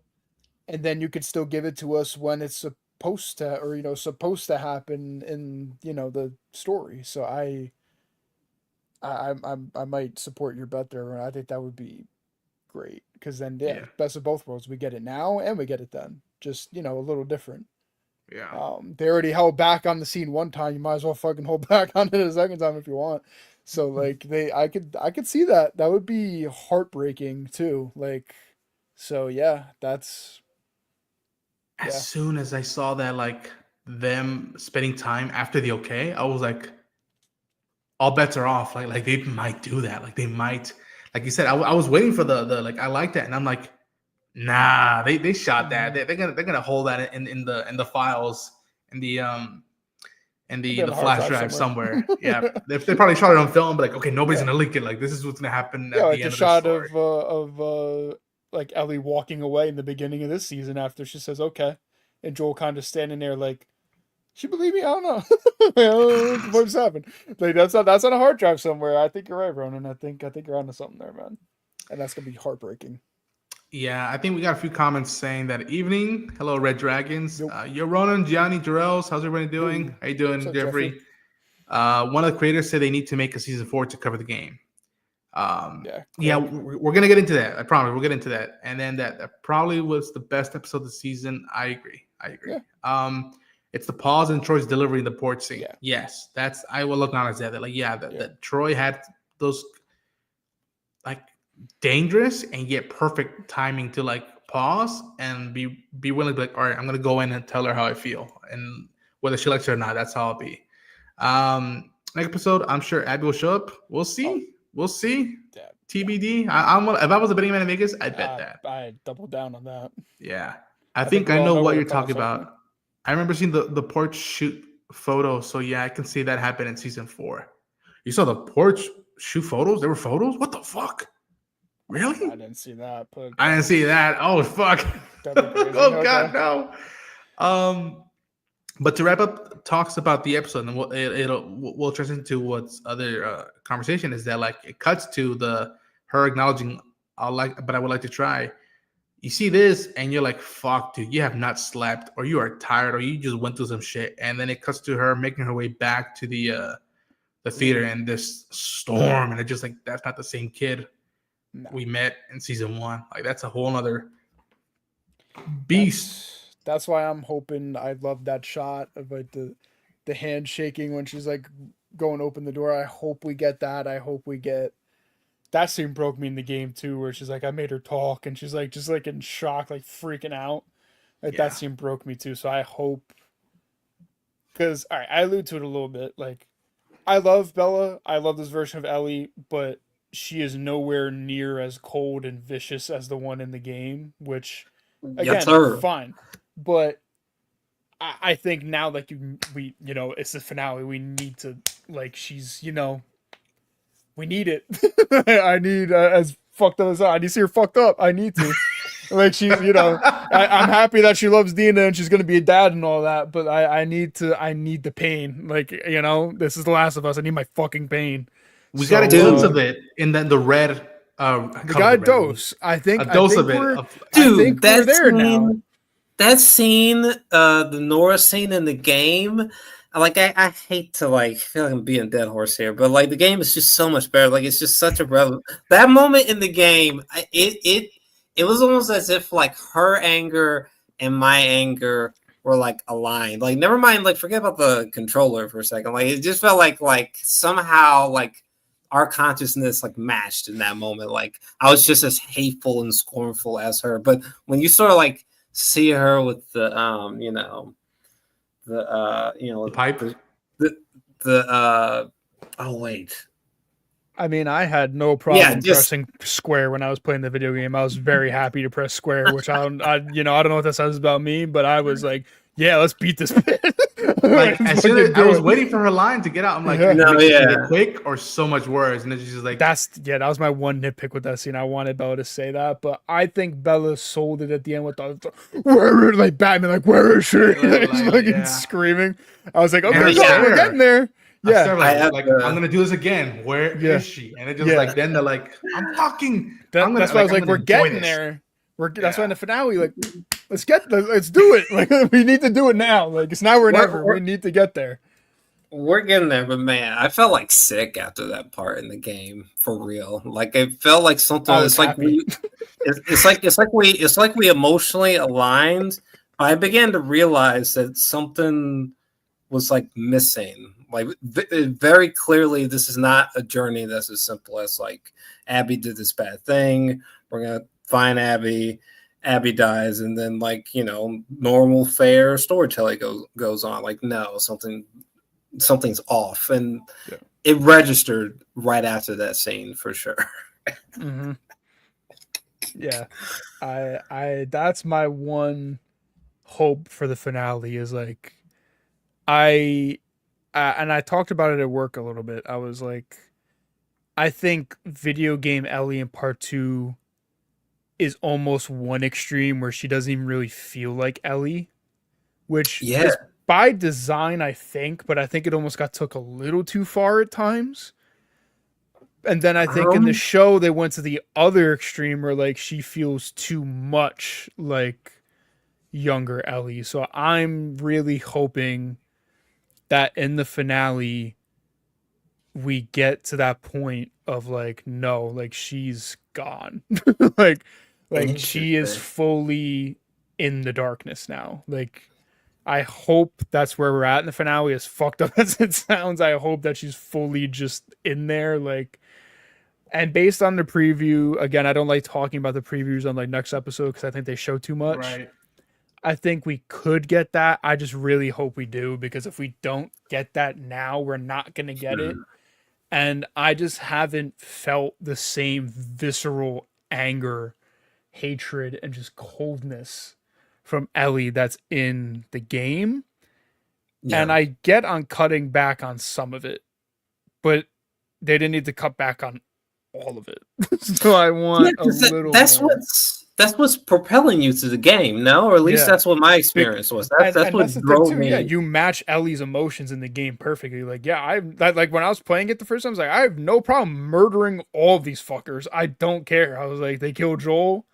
And then you could still give it to us when it's supposed to happen in, the story. So I might support your bet there. And I think that would be great. Because then, best of both worlds. We get it now and we get it then. Just, a little different. Yeah. They already held back on the scene one time. You might as well fucking hold back on it a second time if you want. So, like, I could see that. That would be heartbreaking, too. Like, so, yeah, that's... As soon as I saw that, like, them spending time after the okay, I was like, all bets are off. Like they might do that. Like, they might, like you said, I was waiting for the like, I like that. And I'm like, nah, they shot that. They're gonna hold that in the files, in the flash drive somewhere. Yeah. They probably shot it on film, but like, okay, nobody's gonna leak it. Like, this is what's gonna happen at the end of the shot story. of like Ellie walking away in the beginning of this season after she says okay, and Joel kind of standing there like, she believe me? I don't know. What just happened? Like that's on a hard drive somewhere. I think you're right, Ronan. I think you're onto something there, man. And that's gonna be heartbreaking. Yeah, I think we got a few comments saying that evening. Hello, Red Dragons. You're Ronan, Gianni, Jarrells. How's everybody doing? How you doing, Jeffrey? One of the creators said they need to make a season 4 to cover the game. We're gonna get into that. I promise we'll get into that. And then that probably was the best episode of the season. I agree. Yeah. It's the pause and Troy's delivery in the porch scene. Yeah. Yes, that's I will look on as that. Like, that Troy had those like dangerous and yet perfect timing to like pause and be willing to be like, all right, I'm gonna go in and tell her how I feel, and whether she likes it or not, that's how I'll be. Next episode, I'm sure Abby will show up. We'll see. We'll see. Yeah. TBD. If I was a betting man in Vegas, I'd bet that. I'd double down on that. Yeah. I think I know what you're talking about. I remember seeing the porch shoot photo. So, yeah, I can see that happen in season 4. You saw the porch shoot photos? There were photos? What the fuck? Really? I didn't see that. I didn't see that. Oh, fuck. Oh, God, no. But to wrap up talks about the episode, and we'll transition to what's other conversation is that like it cuts to her acknowledging but I would like to try. You see this and you're like, fuck, dude, you have not slept, or you are tired, or you just went through some shit. And then it cuts to her making her way back to the theater and this storm, and it's just like, that's not the same kid we met in season 1. Like that's a whole other beast. That's why I'm hoping. I love that shot of like the hand shaking when she's like going to open the door. I hope we get that. I hope we get that scene. Broke me in the game too, where she's like, I made her talk, and she's like just like in shock, like freaking out. Like that scene broke me too. So I hope, because all right, I allude to it a little bit. Like I love Bella. I love this version of Ellie, but she is nowhere near as cold and vicious as the one in the game. Which again, fine. But I think now, like we it's the finale. We need to like she's we need it. I need as fucked up as I need to see her fucked up. I need to like she's I'm happy that she loves Dina and she's gonna be a dad and all that. But I need the pain. Like this is The Last of Us. I need my fucking pain. We got a dose of it in the red. We got a dose. I think a dose of it. Dude, I think we're there now. That scene, the Nora scene in the game, like I hate to like feel like I'm being a dead horse here, but like the game is just so much better. Like it's just such a that moment in the game, it was almost as if like her anger and my anger were like aligned. Like never mind, like forget about the controller for a second. Like it just felt like somehow like our consciousness like matched in that moment. Like I was just as hateful and scornful as her. But when you sort of like see her with the the pipe, oh wait, I mean, I had no problem pressing square when I was playing the video game. I was very happy to press square, which I don't know what that says about me, but I was like, yeah, let's beat this bitch. Like as soon as I was waiting for her line to get out, I'm like, quick or so much worse. And it's just like that was my one nitpick with that scene. I wanted Bella to say that, but I think Bella sold it at the end with the where like Batman, like where is she? Like, screaming. I was like, okay, we're getting there. Yeah, I'm gonna do this again. Where is she? And it just like then they're like, I'm fucking. That's why I was like, we're getting there. That's why in the finale, like, let's do it. Like, we need to do it now. Like, it's now or never. We need to get there. We're getting there, but man, I felt like sick after that part in the game for real. Like, it felt like something. It's like we emotionally aligned. I began to realize that something was like missing. Like very clearly, this is not a journey that's as simple as like Abby did this bad thing. We're gonna find Abby dies, and then like normal fair storytelling goes on. Like no, something's off, and it registered right after that scene for sure. Mm-hmm. Yeah, I that's my one hope for the finale is like and I talked about it at work a little bit. I was like, I think video game Ellie in part 2 is almost one extreme where she doesn't even really feel like Ellie, which is by design, I think, but I think it almost took a little too far at times. And then I think in the show, they went to the other extreme where like she feels too much like younger Ellie. So I'm really hoping that in the finale, we get to that point of like, no, like she's gone. like she is fully in the darkness now. Like, I hope that's where we're at in the finale, as fucked up as it sounds. I hope that she's fully just in there. Like, and based on the preview, again, I don't like talking about the previews on like next episode because I think they show too much. Right. I think we could get that. I just really hope we do, because if we don't get that now, we're not going to get it. And I just haven't felt the same visceral anger, hatred, and just coldness from Ellie that's in the game. Yeah. And I get on cutting back on some of it, but they didn't need to cut back on all of it. So I want a little more. that's what's propelling you to the game, no? Or at least Yeah. that's what my experience was. That's And what that's the thing drove too. Yeah, me. you match Ellie's emotions in the game perfectly. Like, yeah, like when I was playing it the first time, I was like, I have no problem murdering all of these fuckers. I don't care. I was like, they killed Joel.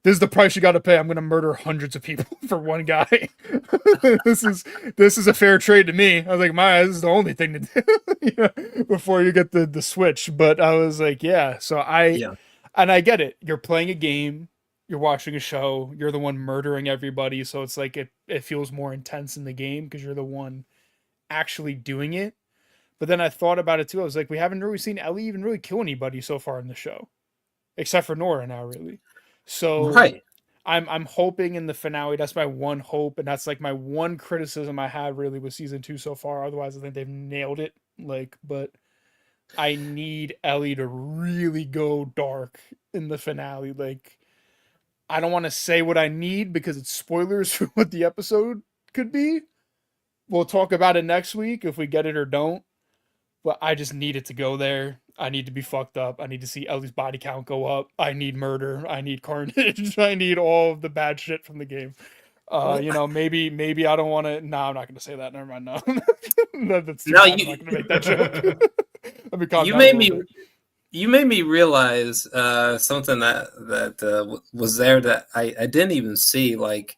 This is the price you got to pay. I'm gonna murder hundreds of people for one guy. this is a fair trade to me. I was like, this is the only thing to do before you get the switch. But I was like, yeah. So Yeah. and I get it. You're playing a game, you're watching a show, you're the one murdering everybody, so it's like it feels more intense in the game because you're the one actually doing it. But then I thought about it too. I was like, we haven't really seen Ellie even really kill anybody so far in the show, except for Nora now, really. So Right. I'm hoping in the finale. That's my one hope, and that's like my one criticism I had really with season 2 so far. Otherwise, I think they've nailed it. Like, but I need Ellie to really go dark in the finale. Like, I don't want to say what I need because it's spoilers for what the episode could be. We'll talk about it next week if we get it or don't. But I just need it to go there. I need to be fucked up. I need to see Ellie's body count go up. I need murder. I need carnage. I need all of the bad shit from the game. Well, Maybe I don't want to. No, I'm not going to say that. Never mind. No, that's too no, bad. I'm not going to make that joke. Let me calm you down made a me little bit. you made me realize something was there that I didn't even see. Like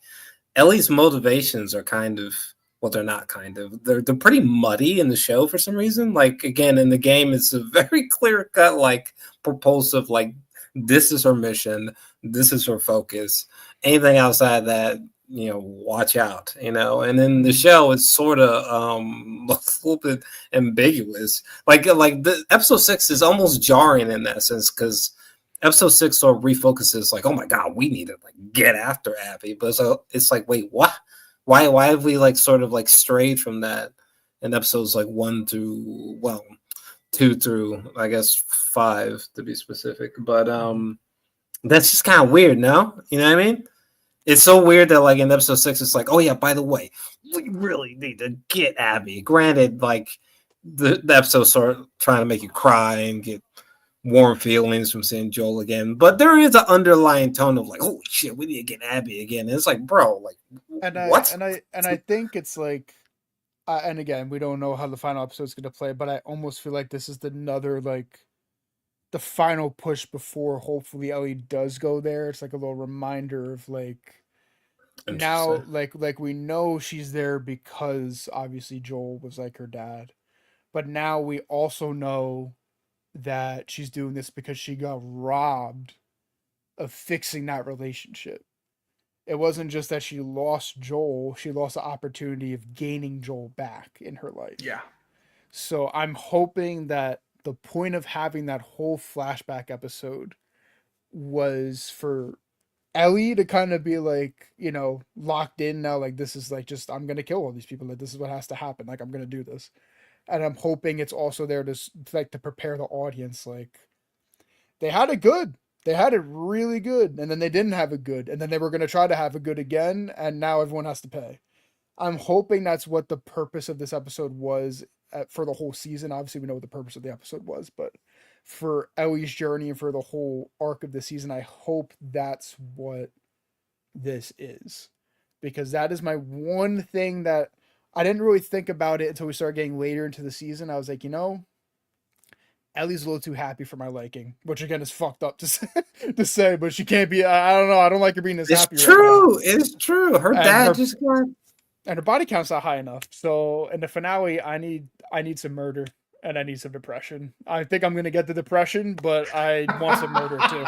Ellie's motivations are kind of, well, they're not kind of, they're pretty muddy in the show for some reason. Like again, in the game, it's a very clear cut, like propulsive, like this is her mission, this is her focus. Anything outside that, watch out, And in the show, it's sort of a little bit ambiguous. Like the episode 6 is almost jarring in that sense because episode 6 sort of refocuses like, oh my god, we need to like get after Abby, but so it's like, wait, what? Why have we like sort of like strayed from that in episodes like 2 through I guess 5 to be specific, but that's just kind of weird, no? You know what I mean? It's so weird that like in episode 6, it's like, oh yeah, by the way, we really need to get Abby. Granted, like the episode's sort of trying to make you cry and get warm feelings from seeing Joel again, but there is an underlying tone of like, holy shit, we need to get Abby again. And it's like, bro, like, what? I think it's like, and again, we don't know how the final episode's going to play, but I almost feel like this is another like the final push before hopefully Ellie does go there. It's like a little reminder of like now, like we know she's there because obviously Joel was like her dad, but now we also know that she's doing this because she got robbed of fixing that relationship. It wasn't just that she lost Joel, she lost the opportunity of gaining Joel back in her life. Yeah. So I'm hoping that the point of having that whole flashback episode was for Ellie to kind of be like, locked in now, like this is like just I'm gonna kill all these people, like this is what has to happen, like I'm gonna do this. And I'm hoping it's also there to like to prepare the audience, like they had it good. They had it really good, and then they didn't have it good, and then they were going to try to have it good again, and now everyone has to pay. I'm hoping that's what the purpose of this episode was for the whole season. Obviously, we know what the purpose of the episode was, but for Ellie's journey and for the whole arc of the season, I hope that's what this is. Because that is my one thing that I didn't really think about it until we started getting later into the season. I was like, Ellie's a little too happy for my liking, which again is fucked up to say, but she can't be. I don't know. I don't like her being this happy. It's true. Right now. It's true. Her dad just got, and her body count's not high enough. So in the finale, I need some murder and I need some depression. I think I'm gonna get the depression, but I want some murder too.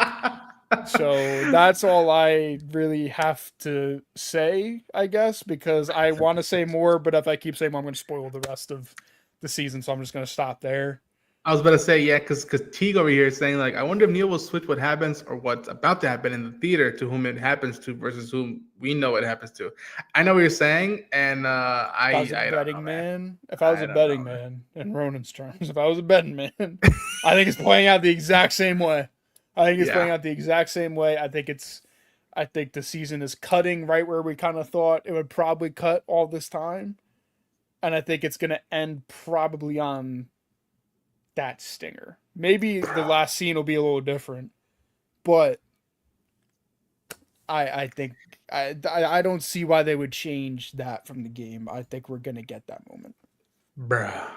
So that's all I really have to say, I guess, because I want to say more, but if I keep saying more, I'm going to spoil the rest of the season. So I'm just going to stop there. I was about to say, yeah, because Teague over here is saying, like, I wonder if Neil will switch what happens or what's about to happen in the theater to whom it happens to versus whom we know it happens to. I know what you're saying, and I was a betting man. If I was a betting man, in Ronan's terms, if I was a betting man, I think it's playing out the exact same way. I think the season is cutting right where we kind of thought it would probably cut all this time. And I think it's going to end probably on that stinger. Maybe the last scene will be a little different, but I think I don't see why they would change that from the game. I think we're gonna get that moment. Bruh.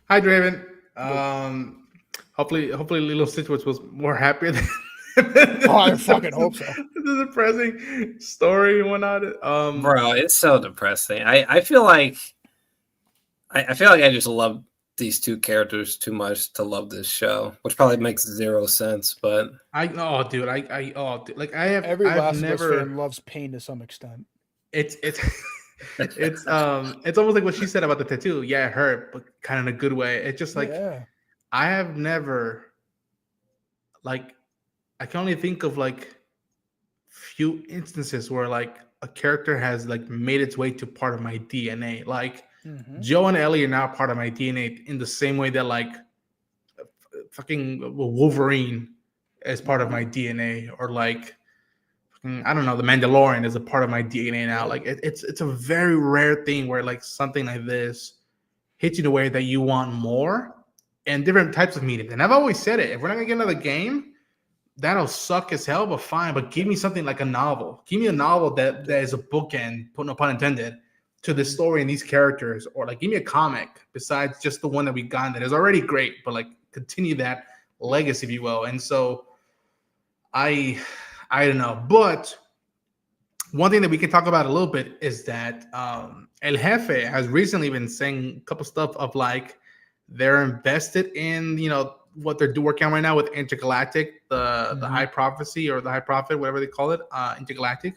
Hi, Draven. Hopefully Lilo Stitch was more happier than I fucking hope so. The depressing story and whatnot. Bro, it's so depressing. I feel like I just love these two characters too much to love this show, which probably makes zero sense. But like I have Every I've Last of Us never. fan loves pain to some extent. It's it's almost like what she said about the tattoo. Yeah, it hurt, but kind of in a good way. It's just like Yeah. I have never, like, I can only think of like few instances where like a character has like made its way to part of my DNA. Like Joe and Ellie are now part of my DNA in the same way that like fucking Wolverine is part of my DNA, or like I don't know, the Mandalorian is a part of my DNA now. Like it's a very rare thing where like something like this hits you the way that you want more, and different types of media. And I've always said it: if we're not gonna get another game, that'll suck as hell, but fine. But give me something like a novel. Give me a novel that is a bookend, no pun intended, to the story and these characters, or like give me a comic besides just the one that we got that is already great, but like continue that legacy, if you will. And so I don't know, but one thing that we can talk about a little bit is that El Jefe has recently been saying a couple stuff of like they're invested in what they're working on right now with Intergalactic, the High Prophecy or the High Prophet, whatever they call it, Intergalactic.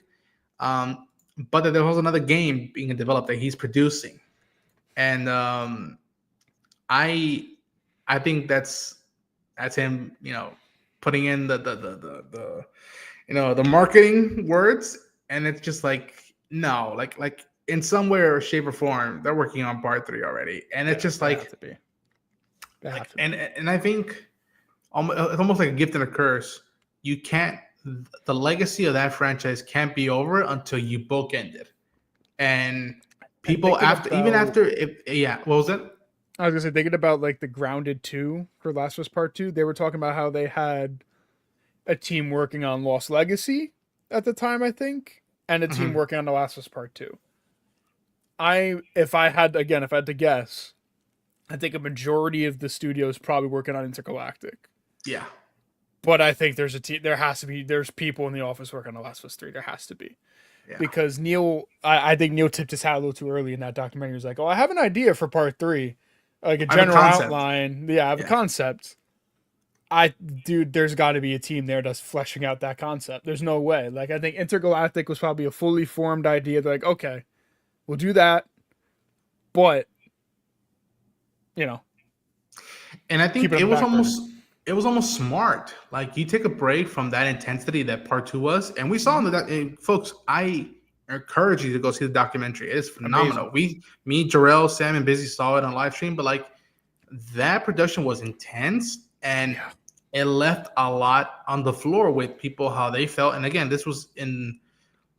But that there was another game being developed that he's producing, and I think that's him, putting in the marketing words, and it's just like no, like in some way or shape or form they're working on part 3 already, and it's just like, and I think it's almost like a gift and a curse. You can't. The legacy of that franchise can't be over until you bookend it, and people what was it? I was gonna say, thinking about like the Grounded 2 for Last of Us Part 2, they were talking about how they had a team working on Lost Legacy at the time, I think, and a team working on The Last of Us Part 2. If I had to guess, I think a majority of the studio is probably working on Intergalactic. Yeah. But I think there's there's people in the office working on The Last of Us 3. There has to be. Yeah. Because I think Neil tipped his hat a little too early in that documentary. He was like, oh, I have an idea for part 3. Like a general outline. Yeah, I have a concept. There's got to be a team there that's fleshing out that concept. There's no way. Like, I think Intergalactic was probably a fully formed idea. They're like, okay, we'll do that. But, And I think it was almost smart. Like, you take a break from that intensity that part 2 was, and we saw that. Folks, I encourage you to go see the documentary. It is phenomenal. Amazing. Me, Jarrell, Sam, and Busy saw it on live stream, but like that production was intense, and it left a lot on the floor with people how they felt. And again, this was in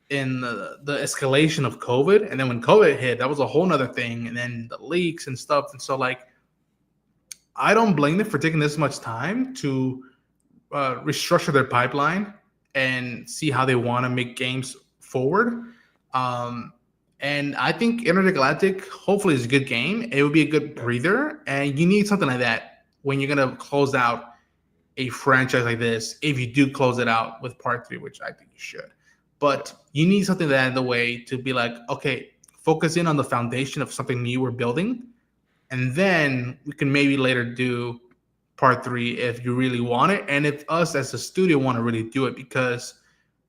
the escalation of COVID, and then when COVID hit, that was a whole nother thing, and then the leaks and stuff. And so like, I don't blame them for taking this much time to restructure their pipeline and see how they want to make games forward. And I think Intergalactic hopefully is a good game. It would be a good breather, and you need something like that when you're gonna close out a franchise like this. If you do close it out with part 3, which I think you should, but you need something that in the way to be like, okay, focus in on the foundation of something new we're building, and then we can maybe later do part 3 if you really want it, and if us as a studio want to really do it. Because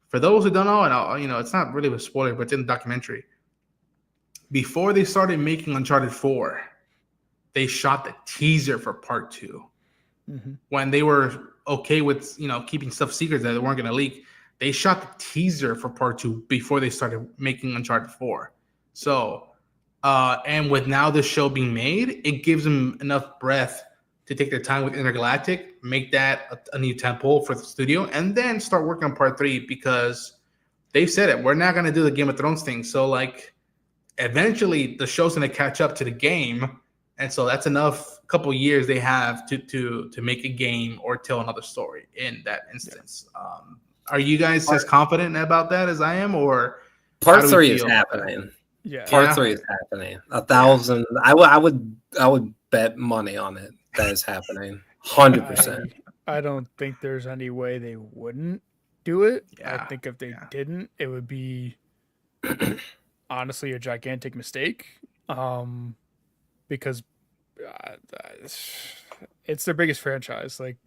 for those who don't know, and it's not really a spoiler, but it's in the documentary. Before they started making Uncharted 4, they shot the teaser for part 2. When they were okay with keeping stuff secret that they weren't going to leak, they shot the teaser for part 2 before they started making Uncharted 4. So, and with now this show being made, it gives them enough breath to take their time with Intergalactic, make that a new tentpole for the studio, and then start working on part 3, because they said it. We're not going to do the Game of Thrones thing. So like, eventually the show's going to catch up to the game. And so that's enough couple years they have to make a game or tell another story in that instance. Are you guys as confident about that as I am, or how Part do we 3 is feel? happening. Yeah. Part Yeah. 3 is happening. 1,000. I would bet money on it. That is happening. 100%. I don't think there's any way they wouldn't do it. I Yeah. think if they Yeah. didn't, it would be honestly a gigantic mistake. Because it's their biggest franchise. Like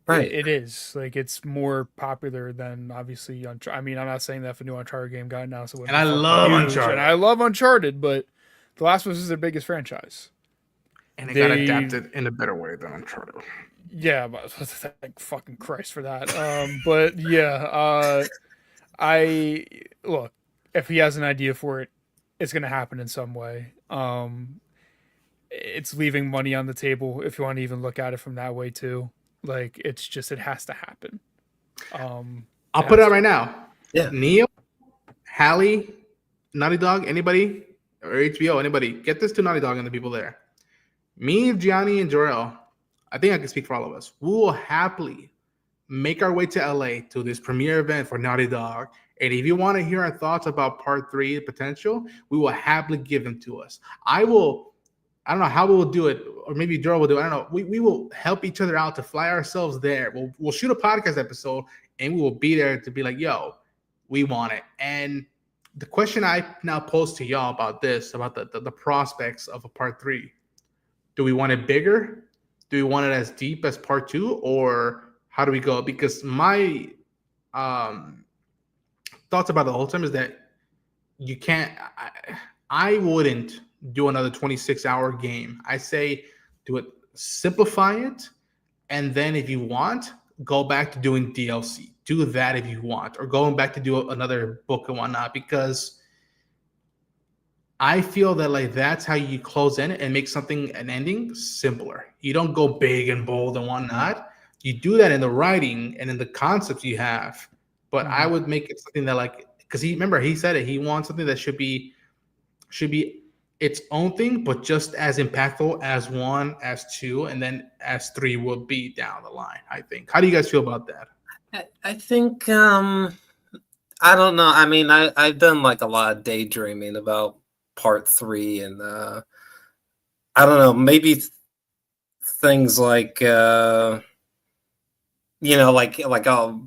Right. it is like it's more popular than obviously I mean, I'm not saying that if a new Uncharted game got announced, it wouldn't And be I fucking love huge, Uncharted. and I love Uncharted, but The Last of Us is their biggest franchise. And it got adapted in a better way than Uncharted. Yeah, but thank fucking Christ for that. But yeah, I look, if he has an idea for it, it's gonna happen in some way. It's leaving money on the table if you want to even look at it from that way too. Like it's just it has to happen. I'll put it out right now. Yeah. Neo, Halley, Naughty Dog, anybody, or HBO, anybody, get this to Naughty Dog and the people there. Me, Gianni, and Jorel, I think I can speak for all of us. We will happily make our way to LA to this premiere event for Naughty Dog. And if you want to hear our thoughts about part 3 potential, we will happily give them to us. I don't know how we will do it, or maybe Jorel will do it. I don't know. We will help each other out to fly ourselves there. We'll shoot a podcast episode and we will be there to be like, yo, we want it. And the question I now pose to y'all about this, about the prospects of a part 3, do we want it bigger? Do we want it as deep as part 2, or how do we go? Because my thoughts about the whole time is that you can't. I wouldn't do another 26-hour game. I say do it, simplify it, and then if you want, go back to doing DLC. Do that if you want, or going back to do another book and whatnot, because I feel that like that's how you close in and make something an ending simpler. You don't go big and bold and whatnot. You do that in the writing and in the concepts you have. But I would make it something that like, because he said it. He wants something that should be its own thing, but just as impactful as 1, as 2, and then as 3 will be down the line. I think. How do you guys feel about that? I think I don't know. I mean, I've done like a lot of daydreaming about part 3, and I don't know, maybe things like like a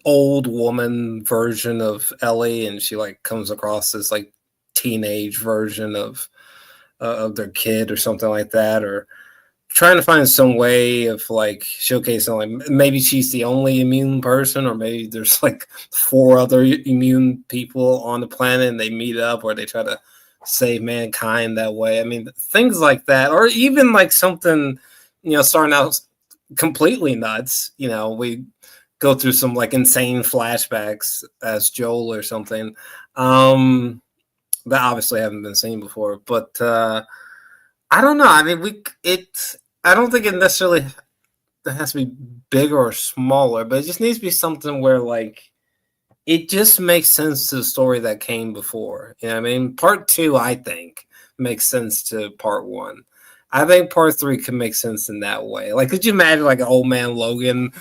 old woman version of Ellie, and she like comes across this like teenage version of their kid or something like that, or trying to find some way of like showcasing like maybe she's the only immune person, or maybe there's like 4 other immune people on the planet and they meet up, or they try to save mankind that way. I mean, things like that, or even like something, starting out completely nuts. We go through some like insane flashbacks as Joel or something that obviously haven't been seen before. But I don't know. I mean, I don't think it necessarily has to be bigger or smaller, but it just needs to be something where like it just makes sense to the story that came before. You know what I mean? Part 2, I think, makes sense to part 1. I think part 3 can make sense in that way. Like, could you imagine like an old man Logan,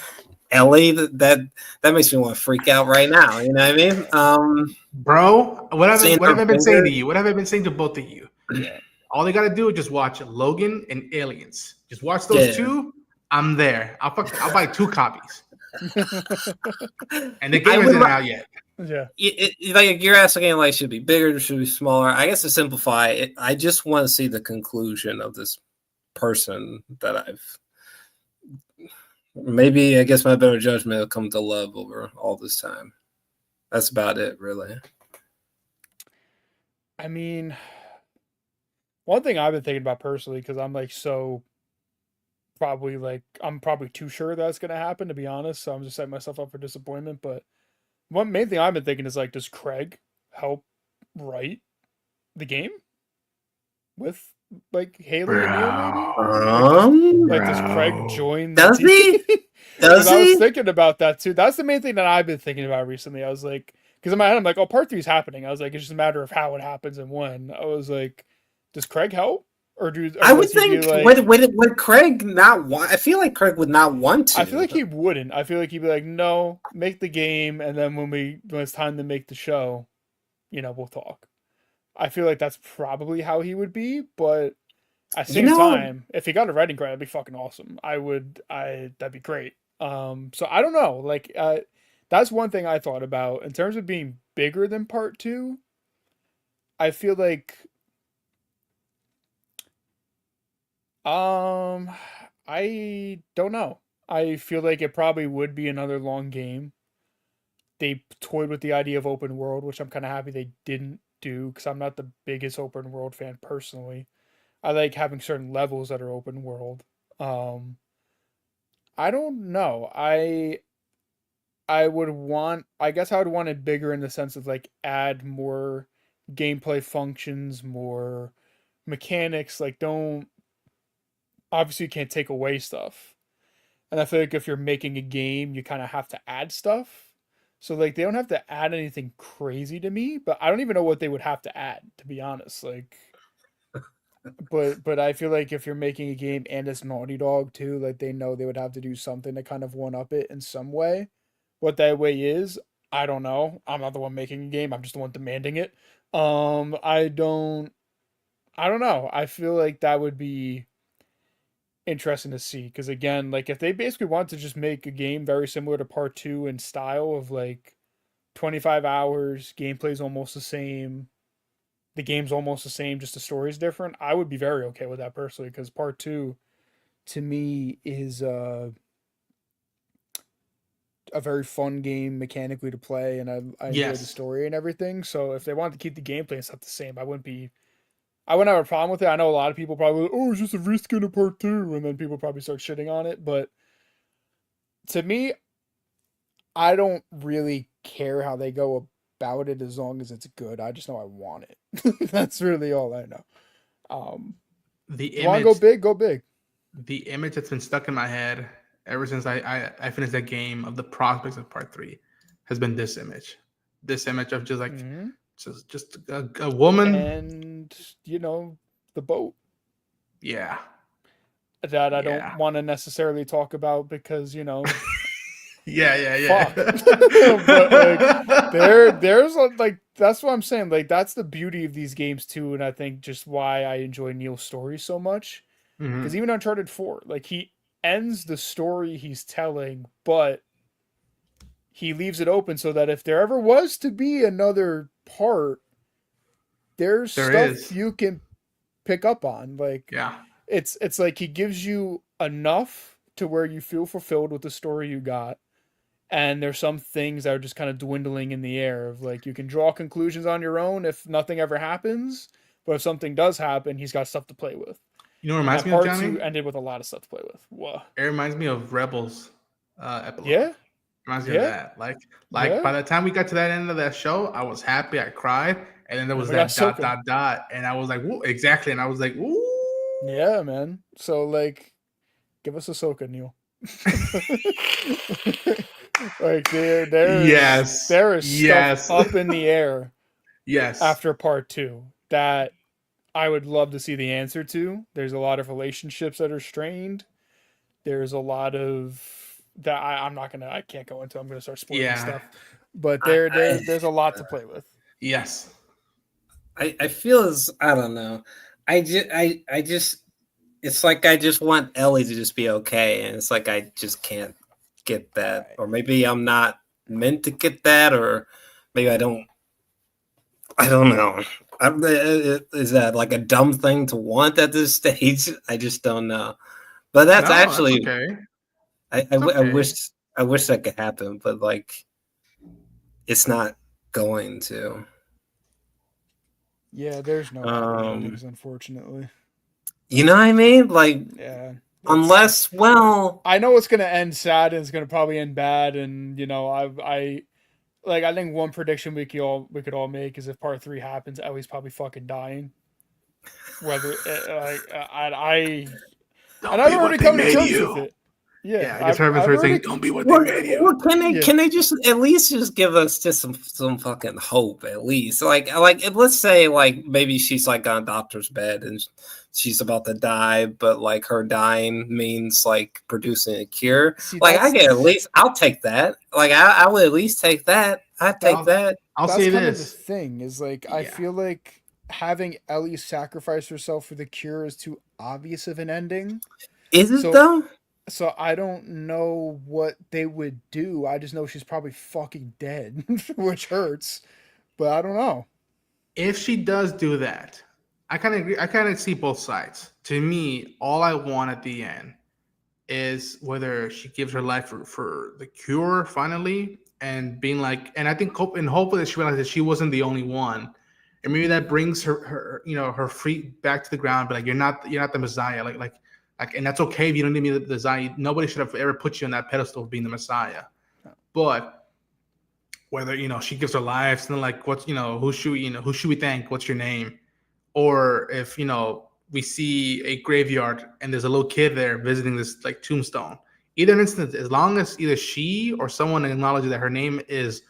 Ellie? That makes me want to freak out right now. You know what I mean? Bro, what have I been saying to you? What have I been saying to both of you? Yeah. All they gotta do is just watch Logan and Aliens. Just watch those 2. I'm there. I'll buy 2 copies. And the game isn't out yet. Yeah. Like you're asking, like, should it be bigger, should it be smaller? I guess to simplify it, I just want to see the conclusion of this person that I've maybe, I guess my better judgment will come to love over all this time. That's about it, really. I mean, one thing I've been thinking about personally, because I'm like I'm probably too sure that's going to happen, to be honest. So I'm just setting myself up for disappointment. But one main thing I've been thinking is like, does Craig help write the game with like Haley and Neil maybe? Like, does Craig join the team? He? Does he? I was thinking about that too. That's the main thing that I've been thinking about recently. I was like, because in my head I'm like, oh, part 3 is happening. I was like, it's just a matter of how it happens and when. I was like, does Craig help? Or I would does he be think like, would Craig not want? I feel like Craig would not want to. I feel like he wouldn't. I feel like he'd be like, no, make the game, and then when it's time to make the show, we'll talk. I feel like that's probably how he would be, but at the same time, if he got a writing credit, that'd be fucking awesome. That'd be great. So I don't know. Like, that's one thing I thought about in terms of being bigger than part 2. I feel like, I don't know. I feel like it probably would be another long game. They toyed with the idea of open world, which I'm kind of happy they didn't do because I'm not the biggest open world fan personally. I like having certain levels that are open world. I don't know. I would want. I guess I would want it bigger in the sense of like add more gameplay functions, more mechanics. Like don't. Obviously, you can't take away stuff, and I feel like if you're making a game, you kind of have to add stuff. So like they don't have to add anything crazy to me, but I don't even know what they would have to add, to be honest. Like, but I feel like if you're making a game and it's Naughty Dog too, like they know they would have to do something to kind of one up it in some way. What that way is, I don't know. I'm not the one making a game. I'm just the one demanding it. I don't know. I feel like that would be interesting to see because again, like if they basically want to just make a game very similar to part 2 in style of like 25 hours, gameplay's almost the same, the game's almost the same, just the story's different, I would be very okay with that personally because part 2 to me is a very fun game mechanically to play and I enjoy the story and everything. So if they wanted to keep the gameplay and stuff the same, I wouldn't have a problem with it. I know a lot of people probably, it's just a reskin of part 2, and then people probably start shitting on it. But to me, I don't really care how they go about it as long as it's good. I just know I want it. That's really all I know. You want to go big? Go big. The image that's been stuck in my head ever since I finished that game of the prospects of part 3 has been this image. This image of just like just a woman and the boat. Yeah. That I don't want to necessarily talk about because yeah. But like, there's like that's what I'm saying. Like that's the beauty of these games too, and I think just why I enjoy Neil's story so much. Because even Uncharted 4, like he ends the story he's telling, but he leaves it open so that if there ever was to be another part, there's stuff you can pick up on. Like, it's like he gives you enough to where you feel fulfilled with the story you got, and there's some things that are just kind of dwindling in the air of like you can draw conclusions on your own if nothing ever happens, but if something does happen, he's got stuff to play with. You know what reminds me of, Johnny? Part 2 ended with a lot of stuff to play with. Whoa. It reminds me of Rebels epilogue. Yeah. Reminds me of that. Like by the time we got to that end of that show, I was happy. I cried. And then there was that ... And I was like, whoa, exactly. And I was like, ooh. Yeah, man. So, like, give us Ahsoka, Neil. Like, there is stuff up in the air. After part 2 that I would love to see the answer to. There's a lot of relationships that are strained. There's a lot of that I can't go into. I'm gonna start spoiling stuff. But there's a lot to play with. Yes. I feel I don't know. I just it's like I just want Ellie to just be okay, and it's like I just can't get that, or maybe I'm not meant to get that, or maybe I don't know. Is that like a dumb thing to want at this stage? I just don't know. But that's actually okay. I wish that could happen, but like it's not going to. Yeah, there's no opportunities, unfortunately. You know what I mean? Like, unless, well, I know it's gonna end sad and it's gonna probably end bad, and I think one prediction we could all make is if part 3 happens, Ellie's probably fucking dying. Whether and I've already come to terms with it. Yeah, I just heard I've her saying, already- "Don't be what Or, they made or you." can they just at least just give us just some fucking hope at least? Like if, let's say like maybe she's like on a doctor's bed and she's about to die, but like her dying means like producing a cure. See, Like I that's get at least I'll take that. Like I would at least take that. I'd take that. I'll that's say kind of the this. thing is like I Yeah. feel like having Ellie sacrifice herself for the cure is too obvious of an ending. Is it So- though? So I don't know what they would do. I just know she's probably fucking dead, which hurts. But I don't know. If she does do that, I kind of agree. I kind of see both sides. To me, all I want at the end is whether she gives her life for the cure finally, and being like, and I think hopefully she realizes she wasn't the only one, and maybe that brings her her feet back to the ground. But like, you're not the Messiah. Like, and that's okay if you don't need me the Messiah. Nobody should have ever put you on that pedestal of being the Messiah. But whether she gives her life, and like, what's who should we thank? What's your name? Or if we see a graveyard and there's a little kid there visiting this like tombstone. Either instance, as long as either she or someone acknowledges that her name is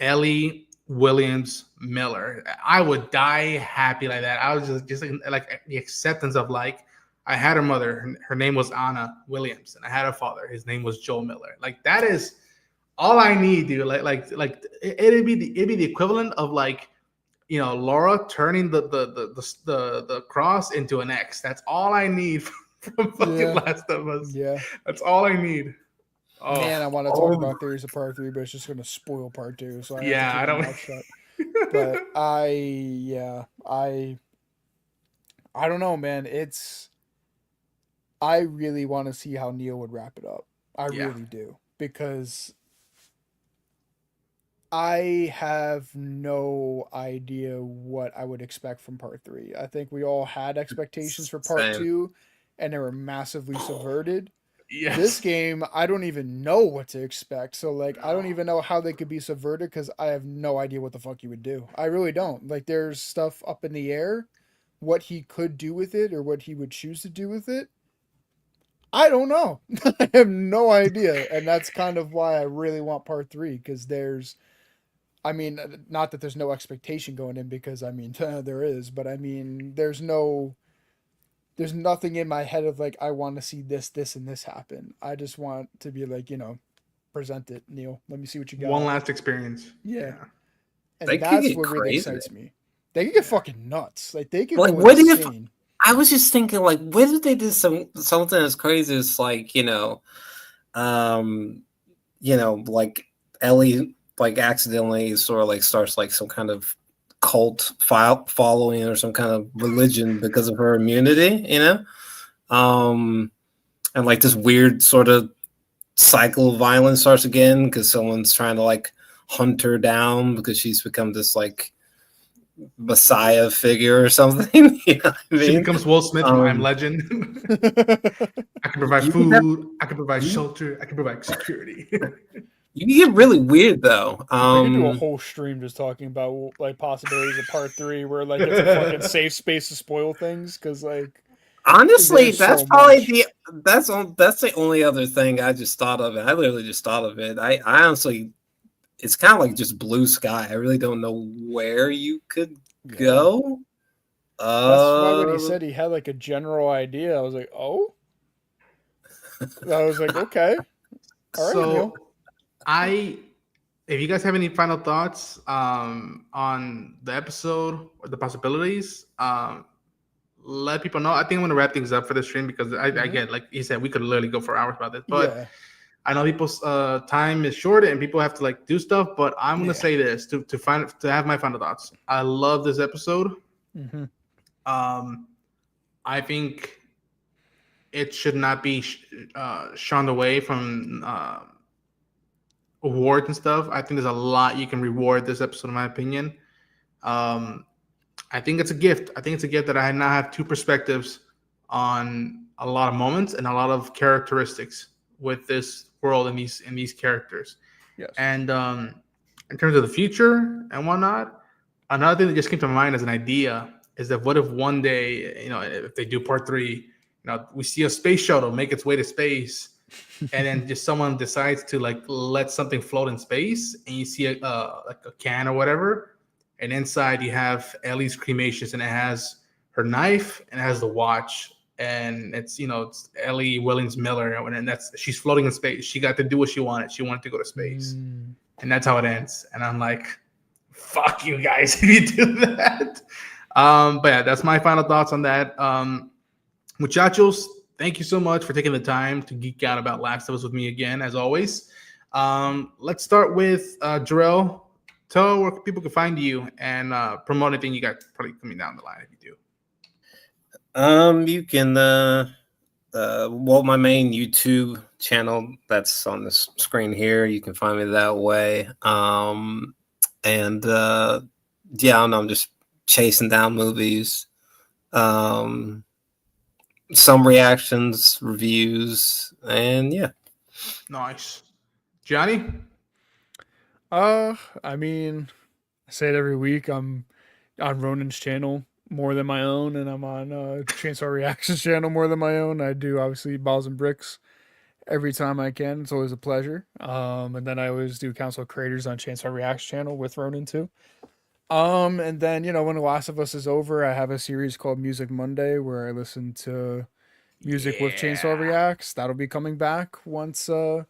Ellie Williams Miller, I would die happy like that. I was just like the acceptance of like, I had a mother, her name was Anna Williams, and I had a father, his name was Joe Miller. Like that is all I need, dude. Like it'd be the equivalent of like, Laura turning the cross into an X. That's all I need from fucking Last of Us. Yeah. That's all I need. Oh, Man, I want to talk about theories of part 3, but it's just going to spoil part 2. So I don't. Mouth shut. But I don't know, man. I really want to see how Neil would wrap it up. I really do, because I have no idea what I would expect from part 3. I think we all had expectations for part 2, and they were massively subverted. Yes. This game, I don't even know what to expect. So, like, I don't even know how they could be subverted, because I have no idea what the fuck you would do. I really don't. Like, there's stuff up in the air, what he could do with it, or what he would choose to do with it. I don't know. I have no idea. And that's kind of why I really want part 3, because not that there's no expectation going in, because there is, but there's nothing in my head of like, I want to see this, and this happen. I just want to be like, present it, Neil. Let me see what you got. One last experience. Yeah. And they that's what really excites me. They could get fucking nuts. Like they could go insane. I was just thinking, like, what if they did something as crazy as like, like Ellie like accidentally sort of like starts like some kind of cult following or some kind of religion because of her immunity, and like this weird sort of cycle of violence starts again because someone's trying to like hunt her down because she's become this like Messiah figure or something. You know what I mean? She becomes Will Smith from I'm Legend. I can provide food. I can provide shelter. I can provide security. You get really weird though. We could do a whole stream just talking about like possibilities of part 3, where like it's a fucking safe space to spoil things. Because like, honestly, that's probably that's the only other thing I just thought of. I literally just thought of it. I honestly, it's kind of like just blue sky. I really don't know where you could go. That's why when he said he had like a general idea, I was like, oh. I was like, okay, all right, Neil. If you guys have any final thoughts on the episode or the possibilities, let people know. I think I'm gonna wrap things up for the stream because I get, like you said, we could literally go for hours about this, but I know people's time is short and people have to like do stuff. But I'm gonna say this to have my final thoughts. I love this episode. Mm-hmm. I think it should not be shunned away from awards and stuff. I think there's a lot you can reward this episode, in my opinion. I think it's a gift. I think it's a gift that I now have two perspectives on a lot of moments and a lot of characteristics with this world and these characters. Yes. And in terms of the future and whatnot, another thing that just came to my mind as an idea is that what if one day, if they do part 3, we see a space shuttle make its way to space, and then just someone decides to like let something float in space, and you see like a can or whatever, and inside you have Ellie's cremations, and it has her knife and it has the watch, and it's it's Ellie Willings Miller, and she's floating in space. She got to do what she wanted. She wanted to go to space, and that's how it ends. And I'm like, fuck you guys if you do that. But yeah, that's my final thoughts on that. Muchachos, thank you so much for taking the time to geek out about Last of Us with me again, as always. Let's start with Jarrell. Tell where people can find you and promote anything you got probably coming down the line if you do. You can my main YouTube channel that's on the screen here. You can find me that way. Yeah, I don't know, I'm just chasing down movies. Some reactions, reviews, and yeah. Nice. Johnny? I mean, I say it every week. I'm on Ronan's channel more than my own, and I'm on Chainsaw Reactions channel more than my own. I do obviously Balls and Bricks every time I can. It's always a pleasure. And then I always do Council of Creators on Chainsaw Reacts channel with Ronan too. And then when The Last of Us is over, I have a series called Music Monday where I listen to music with Chainsaw Reacts. That'll be coming back once The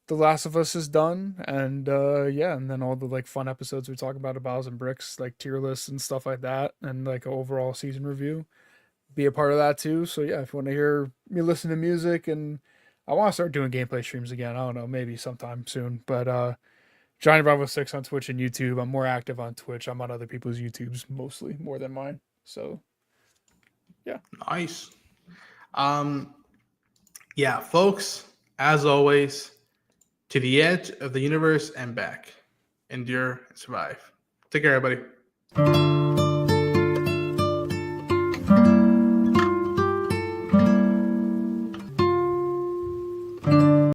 Last of Us is done. And and then all the like fun episodes we talk about Balls and Bricks, like tier lists and stuff like that, and like an overall season review. Be a part of that too. So yeah, if you want to hear me listen to music, and I want to start doing gameplay streams again. I don't know, maybe sometime soon. But Johnny Bravo 6 on Twitch and YouTube. I'm more active on Twitch. I'm on other people's YouTubes mostly, more than mine. So yeah. Nice. Yeah, folks, as always, to the edge of the universe and back. Endure and survive. Take care, everybody.